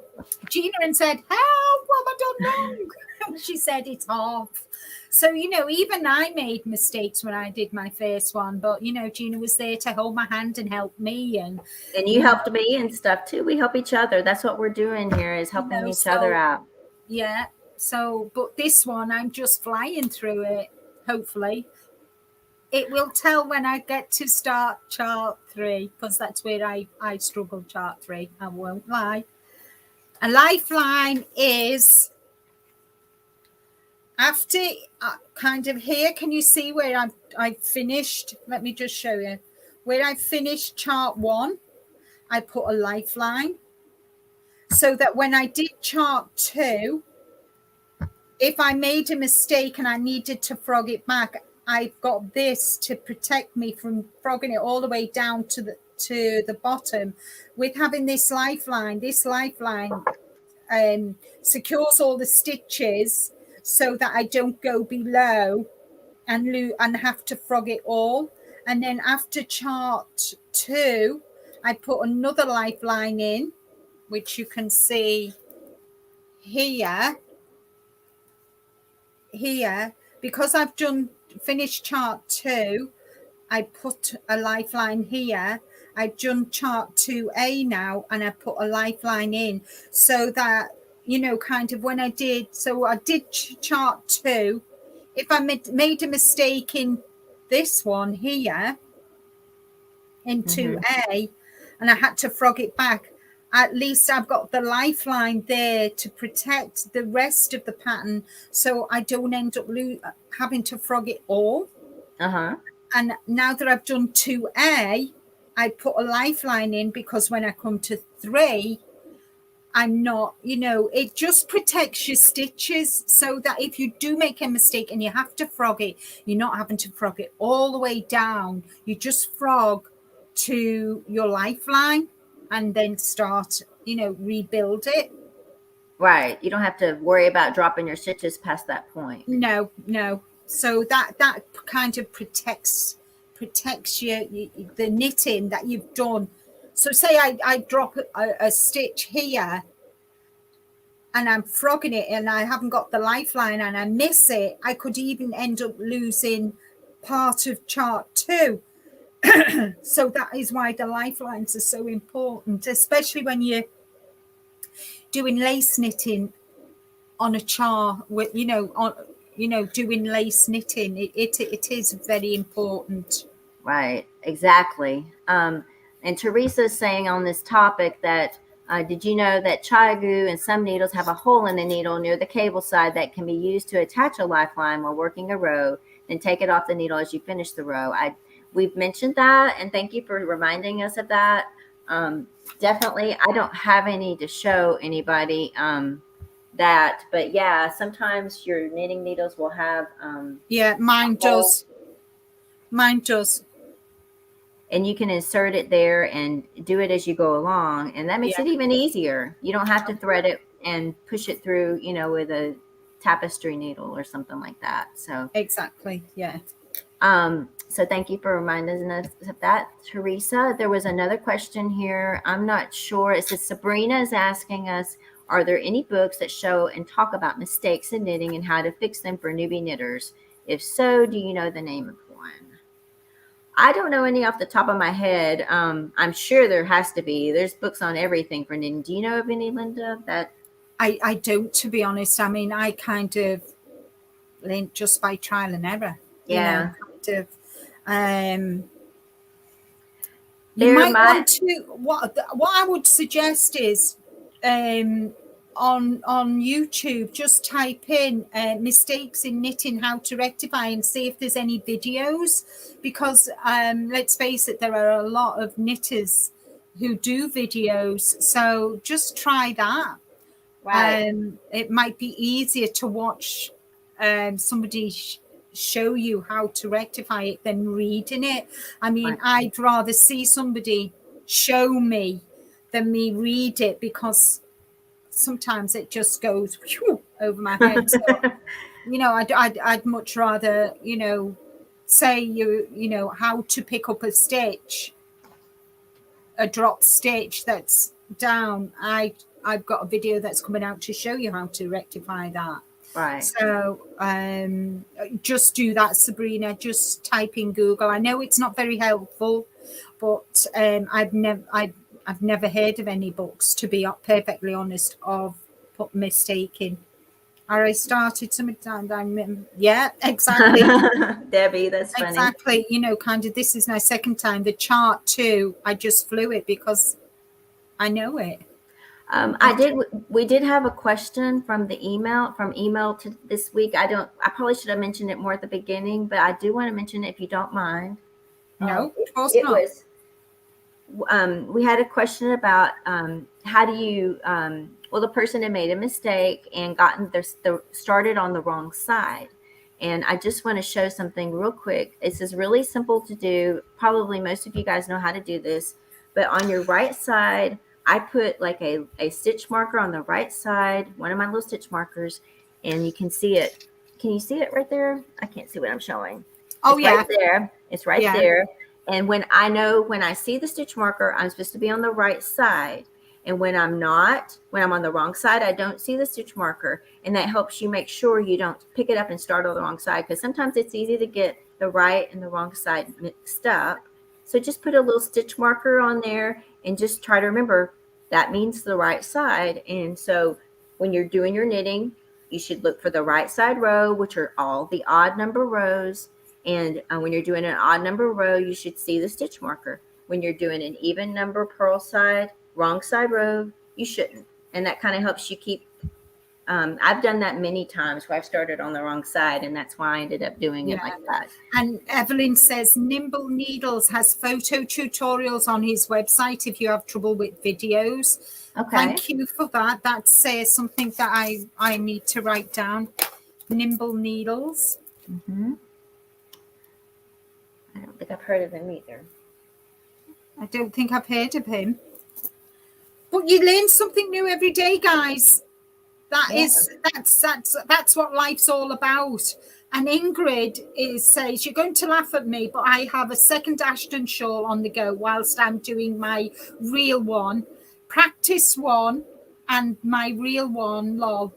and said, "Help! What have I done wrong?" And she said it's half. So, you know, even I made mistakes when I did my first one, but you know, Gina was there to hold my hand and help me, and you helped me and stuff too. We help each other. That's what we're doing here, is helping each other out. Yeah. So, but this one, I'm just flying through it. Hopefully, it will tell when I get to start chart 3, because that's where I struggled. Chart 3, I won't lie. A lifeline is after kind of here. Can you see where I've finished? Let me just show you where I finished chart 1. I put a lifeline so that when I did chart 2. If I made a mistake and I needed to frog it back, I've got this to protect me from frogging it all the way down to the bottom. With having this lifeline secures all the stitches so that I don't go below and have to frog it all. And then after chart 2, I put another lifeline in, which you can see here, because I've finished chart 2, I put a lifeline here. I've done chart 2A now, and I put a lifeline in so that, you know, kind of when I did chart 2, if I made a mistake in this one here in 2A and I had to frog it back, at least I've got the lifeline there to protect the rest of the pattern, so I don't end up having to frog it all. And now that I've done 2A, I put a lifeline in because when I come to 3, I'm not, you know, it just protects your stitches so that if you do make a mistake and you have to frog it, you're not having to frog it all the way down. You just frog to your lifeline and then start, you know, rebuild it. Right. You don't have to worry about dropping your stitches past that point. No. So that kind of protects the knitting that you've done. So say I drop a stitch here and I'm frogging it and I haven't got the lifeline and I miss it, I could even end up losing part of chart 2. So that is why the lifelines are so important, especially when you're doing lace knitting on a chart with, doing lace knitting. It is very important. Right, exactly. And Teresa's saying on this topic that did you know that Chiagu and some needles have a hole in the needle near the cable side that can be used to attach a lifeline while working a row, then take it off the needle as you finish the row? We've mentioned that, and thank you for reminding us of that. Definitely, I don't have any to show anybody that, but yeah, sometimes your knitting needles will have mine does. And you can insert it there and do it as you go along, and that makes it even easier. You don't have to thread it and push it through, you know, with a tapestry needle or something like that. So exactly, yeah. So thank you for reminding us of that, Teresa. There was another question here. I'm not sure. It says Sabrina is asking us, are there any books that show and talk about mistakes in knitting and how to fix them for newbie knitters? If so, do you know the name of one? I don't know any off the top of my head. I'm sure there has to be. There's books on everything for knitting. Do you know of any, Linda? That I don't, to be honest. I mean, I kind of learned just by trial and error. Yeah. Kind of. You There might might. want to. What I would suggest is, on YouTube, just type in mistakes in knitting, how to rectify, and see if there's any videos, because let's face it, there are a lot of knitters who do videos, so just try that. Right. It might be easier to watch somebody show you how to rectify it than reading it. I mean, Right. I'd rather see somebody show me than me read it, because sometimes it just goes whew, over my head. So, I'd much rather, say how to pick up a stitch, a drop stitch that's down. I've got a video that's coming out to show you how to rectify that. Right. So just do that, Sabrina. Just type in Google. I know it's not very helpful, but I've never heard of any books, to be perfectly honest, of mistaking. I started some time. Yeah, exactly. Debbie, that's funny. Exactly. Kind of, this is my second time. The chart too, I just flew it because I know it. We did have a question from email to this week. I probably should have mentioned it more at the beginning, but I do want to mention it if you don't mind. No, of course it not. Was, we had a question about how do you, well, the person had made a mistake and started on the wrong side. And I just want to show something real quick. This is really simple to do. Probably most of you guys know how to do this, but on your right side, I put like a stitch marker on the right side, one of my little stitch markers, and you can see it. Can you see it right there? I can't see what I'm showing. Oh, it's yeah. Right there. It's right there. And when I see the stitch marker, I'm supposed to be on the right side. And when I'm not, when I'm on the wrong side, I don't see the stitch marker. And that helps you make sure you don't pick it up and start on the wrong side, because sometimes it's easy to get the right and the wrong side mixed up. So just put a little stitch marker on there and just try to remember that means the right side. And so when you're doing your knitting, you should look for the right side row, which are all the odd number rows. And when you're doing an odd number row, you should see the stitch marker. When you're doing an even number purl side, wrong side row, you shouldn't. And that kind of helps you keep, I've done that many times where I've started on the wrong side, and that's why I ended up doing it like that. And Evelyn says Nimble Needles has photo tutorials on his website if you have trouble with videos. Okay. Thank you for that. That's something that I need to write down. Nimble Needles. Mm-hmm. I don't think I've heard of him either. I don't think I've heard of him. But you learn something new every day, guys. That's what life's all about. And Ingrid says, you're going to laugh at me, but I have a second Ashton shawl on the go whilst I'm doing my real one. Practice one and my real one, lol.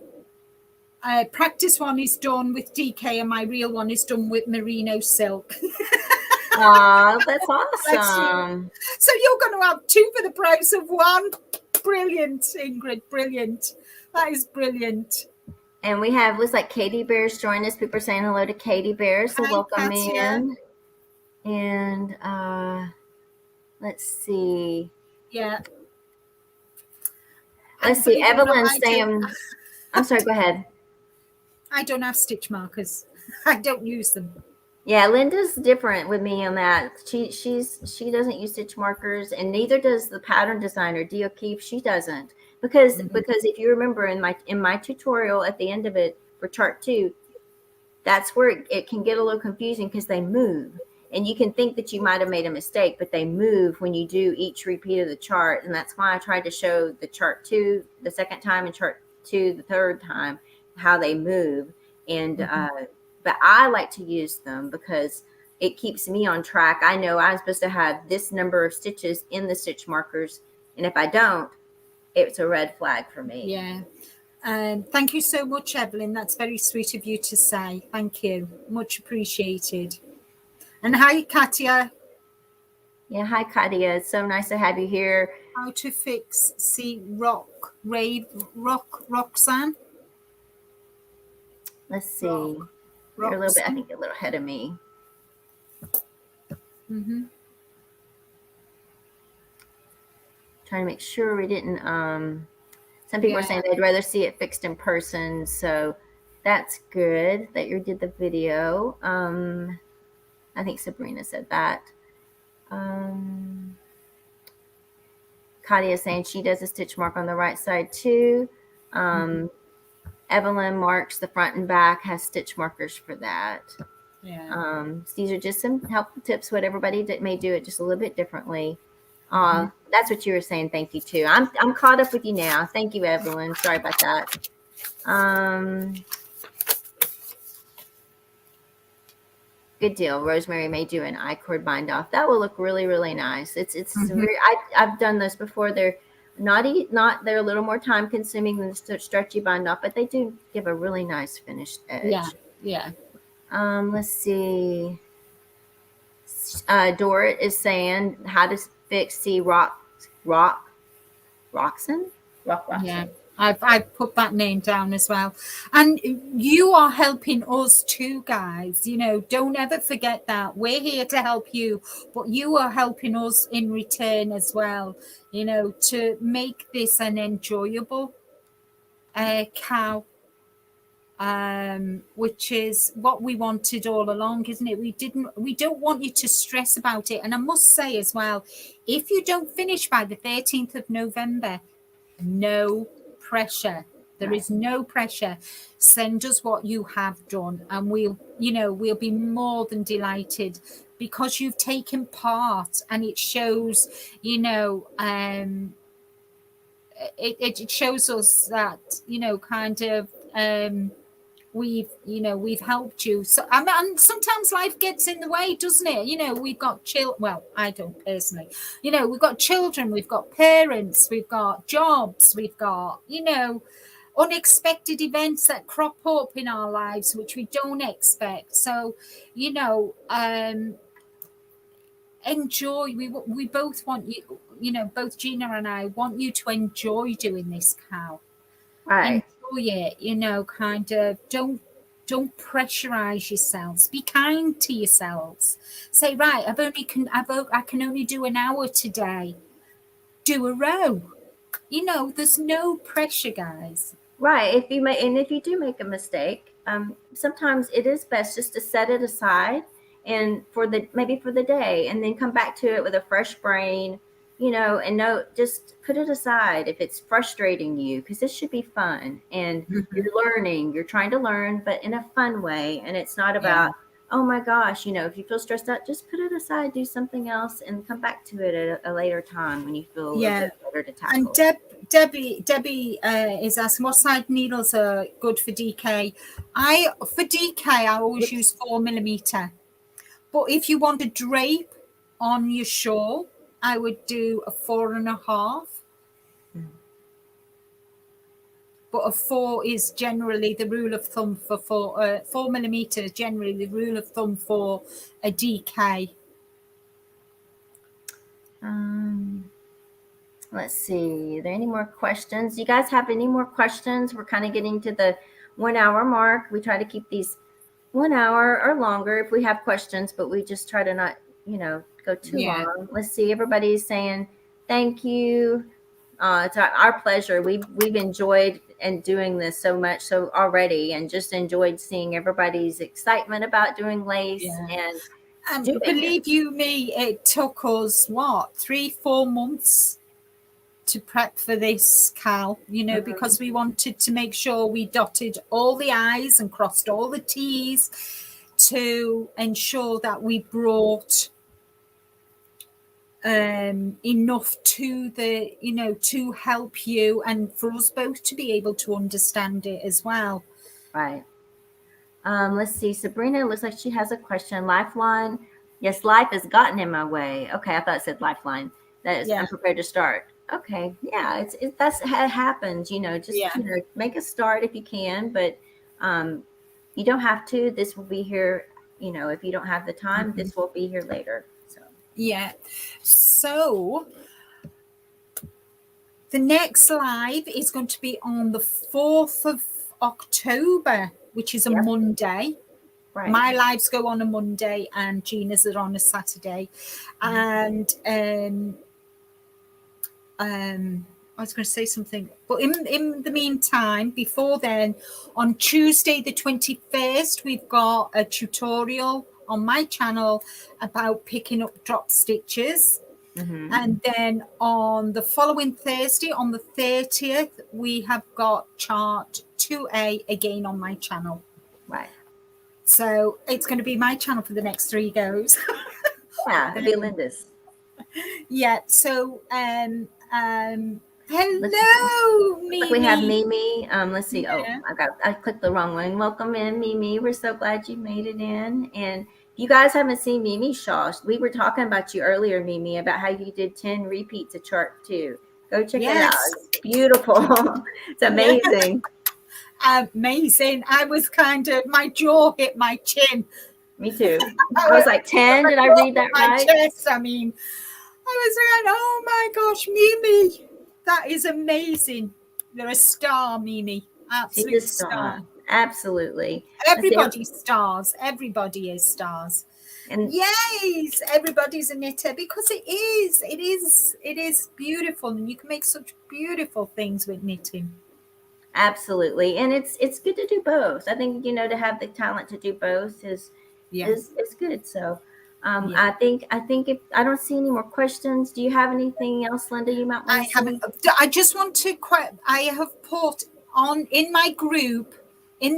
Practice one is done with DK and my real one is done with merino silk. Wow, that's awesome. So you're going to have two for the price of one. Brilliant, Ingrid, brilliant. That is brilliant. And we have, looks like Katie Bear's joined us. People are saying hello to Katie Bear, so welcome in. And let's see. Yeah. Let's see. Evelyn's saying, I'm sorry, go ahead. I don't have stitch markers. I don't use them. Yeah, Linda's different with me on that. She doesn't use stitch markers, and neither does the pattern designer, Dee O'Keefe. She doesn't. Because if you remember in my tutorial at the end of it for chart 2, that's where it can get a little confusing because they move. And you can think that you might have made a mistake, but they move when you do each repeat of the chart. And that's why I tried to show the chart 2 the second time and chart 2 the third time, how they move. And but I like to use them because it keeps me on track. I know I'm supposed to have this number of stitches in the stitch markers. And if I don't, it's a red flag for me. Yeah. Thank you so much, Evelyn. That's very sweet of you to say. Thank you. Much appreciated. And hi, Katia. Yeah, hi, Katia. It's so nice to have you here. How to fix Roxanne? Let's see. You're a little bit, I think, a little ahead of me. Mm-hmm. Trying to make sure we didn't. Some people are saying they'd rather see it fixed in person, so that's good that you did the video. I think Sabrina said that. Katia is saying she does a stitch mark on the right side too. Evelyn marks the front and back, has stitch markers for that. Yeah. These are just some helpful tips. What everybody may do it just a little bit differently. That's what you were saying. Thank you too. I'm caught up with you now. Thank you, Evelyn. Sorry about that. Good deal. Rosemary may do an I-cord bind off. That will look really, really nice. It's very, I've done those before. They're they're a little more time consuming than the stretchy bind off, but they do give a really nice finished edge. Yeah. Let's see. Dorit is saying how to fix Roxanne. Yeah. I've put that name down as well. And you are helping us too, guys. You know, don't ever forget that. We're here to help you, but you are helping us in return as well, you know, to make this an enjoyable cow, which is what we wanted all along, isn't it? We don't want you to stress about it. And I must say as well, if you don't finish by the 13th of November, no pressure. There is no pressure. Send us what you have done, and we'll be more than delighted, because you've taken part, and it shows, it shows us that, kind of, we've helped you. So and sometimes life gets in the way, doesn't it? We've got well, I don't personally, we've got children, we've got parents, we've got jobs, we've got, unexpected events that crop up in our lives which we don't expect. So enjoy. We both want you, both Gina and I want you to enjoy doing this, cow. Right. Enjoy it, kind of don't pressurize yourselves. Be kind to yourselves. Say, right, I can only do an hour today. Do a row. There's no pressure, guys. Right. If you do make a mistake, sometimes it is best just to set it aside and maybe for the day, and then come back to it with a fresh brain, and just put it aside if it's frustrating you, because this should be fun, and you're trying to learn, but in a fun way. And it's not about, oh my gosh, if you feel stressed out, just put it aside, do something else, and come back to it at a later time when you feel a bit better to tackle. And Debbie is asking, what side needles are good for DK? For DK, I always use 4mm. But if you want to drape on your shawl, I would do a 4.5. But a 4 is generally the rule of thumb for 4mm is generally the rule of thumb for a DK. Let's see. Are there any more questions? Do you guys have any more questions? We're kind of getting to the 1 hour mark. We try to keep these 1 hour or longer if we have questions, but we just try to not, go too long. Let's see. Everybody's saying thank you. It's our pleasure. We've enjoyed and doing this so much so already, and just enjoyed seeing everybody's excitement about doing lace. And believe you me, it took us 3-4 months to prep for this, Cal, because we wanted to make sure we dotted all the I's and crossed all the T's to ensure that we brought enough to to help you, and for us both to be able to understand it as well. Right. Let's see. Sabrina looks like she has a question. Lifeline. Yes, life has gotten in my way. Okay, I thought it said lifeline. That is, I'm prepared to start. Okay, yeah, it happens. Just make a start if you can, but you don't have to. This will be here. If you don't have the time, this will be here later. So Yeah. So the next live is going to be on the 4th of October, which is a Yep. Monday. Right. My lives go on a Monday and Gina's are on a Saturday. And I was going to say something, but in the meantime, before then, on Tuesday the 21st, we've got a tutorial on my channel about picking up drop stitches. And then on the following Thursday, on the 30th, we have got chart 2A again on my channel. Right. So it's going to be my channel for the next 3 goes. Yeah, it'll be Linda's. Yeah. So hello, Mimi. Look, we have Mimi. Let's see. Yeah. Oh, I clicked the wrong one. Welcome in, Mimi. We're so glad you made it in. And if you guys haven't seen Mimi's shawl, we were talking about you earlier, Mimi, about how you did 10 repeats of chart 2. Go check it out. It's beautiful. It's amazing. Yeah. Amazing. I was kind of, my jaw hit my chin. Me too. I was like 10. Did I read that right? Chest, I mean, I was like, oh my gosh, Mimi, that is amazing. You're a star, Mimi. Absolute star. Absolutely. Everybody's stars. Everybody is stars. And yes, everybody's a knitter because it is beautiful, and you can make such beautiful things with knitting. Absolutely. And it's good to do both. I think, to have the talent to do both is good. So I think if I don't see any more questions, do you have anything else, Linda, you might want to say? I just want to I have put on in the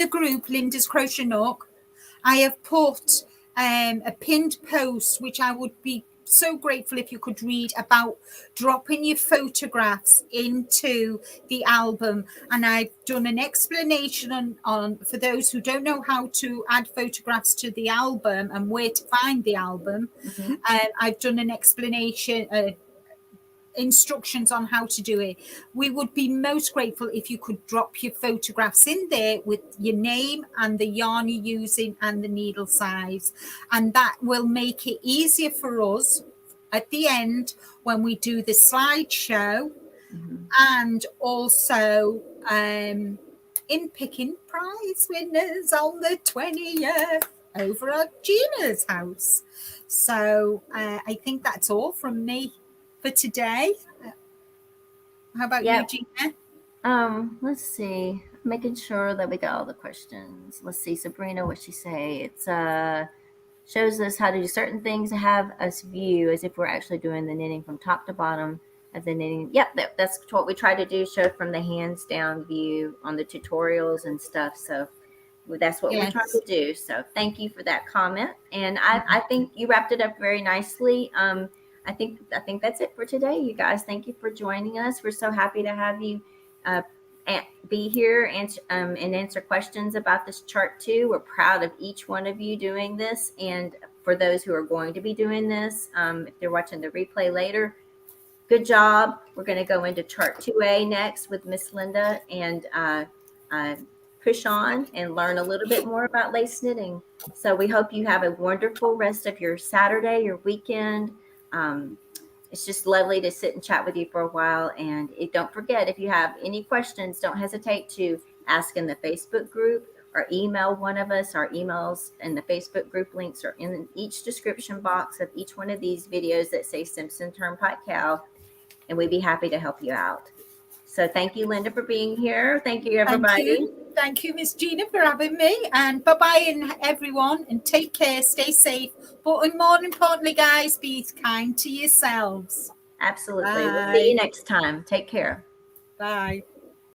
group Linda's Crochet Nook, I have put a pinned post which I would be so grateful if you could read, about dropping your photographs into the album. And I've done an explanation on for those who don't know how to add photographs to the album and where to find the album. I've done an explanation, instructions on how to do it. We would be most grateful if you could drop your photographs in there with your name and the yarn you're using and the needle size, and that will make it easier for us at the end when we do the slideshow. And also in picking prize winners on the 20th over at Gina's house. So I think that's all from me for today. How about you, Gina? Let's see. Making sure that we got all the questions. Let's see, Sabrina, what she say? It's shows us how to do certain things to have us view as if we're actually doing the knitting from top to bottom of the knitting. Yep, that's what we try to do, show from the hands down view on the tutorials and stuff. So that's what we're trying to do. So thank you for that comment. And I think you wrapped it up very nicely. I think that's it for today, you guys. Thank you for joining us. We're so happy to have you be here and answer questions about this chart too. We're proud of each one of you doing this. And for those who are going to be doing this, if they're watching the replay later, good job. We're going to go into chart 2A next with Miss Linda and push on and learn a little bit more about lace knitting. So we hope you have a wonderful rest of your Saturday, your weekend. It's just lovely to sit and chat with you for a while. And don't forget, if you have any questions, don't hesitate to ask in the Facebook group or email one of us. Our emails and the Facebook group links are in each description box of each one of these videos that say Simpson Turnpike Cal, and we'd be happy to help you out. So thank you, Linda, for being here. Thank you, everybody. Thank you, Miss Gina, for having me. And bye-bye, everyone. And take care. Stay safe. But more importantly, guys, be kind to yourselves. Absolutely. Bye. We'll see you next time. Take care. Bye.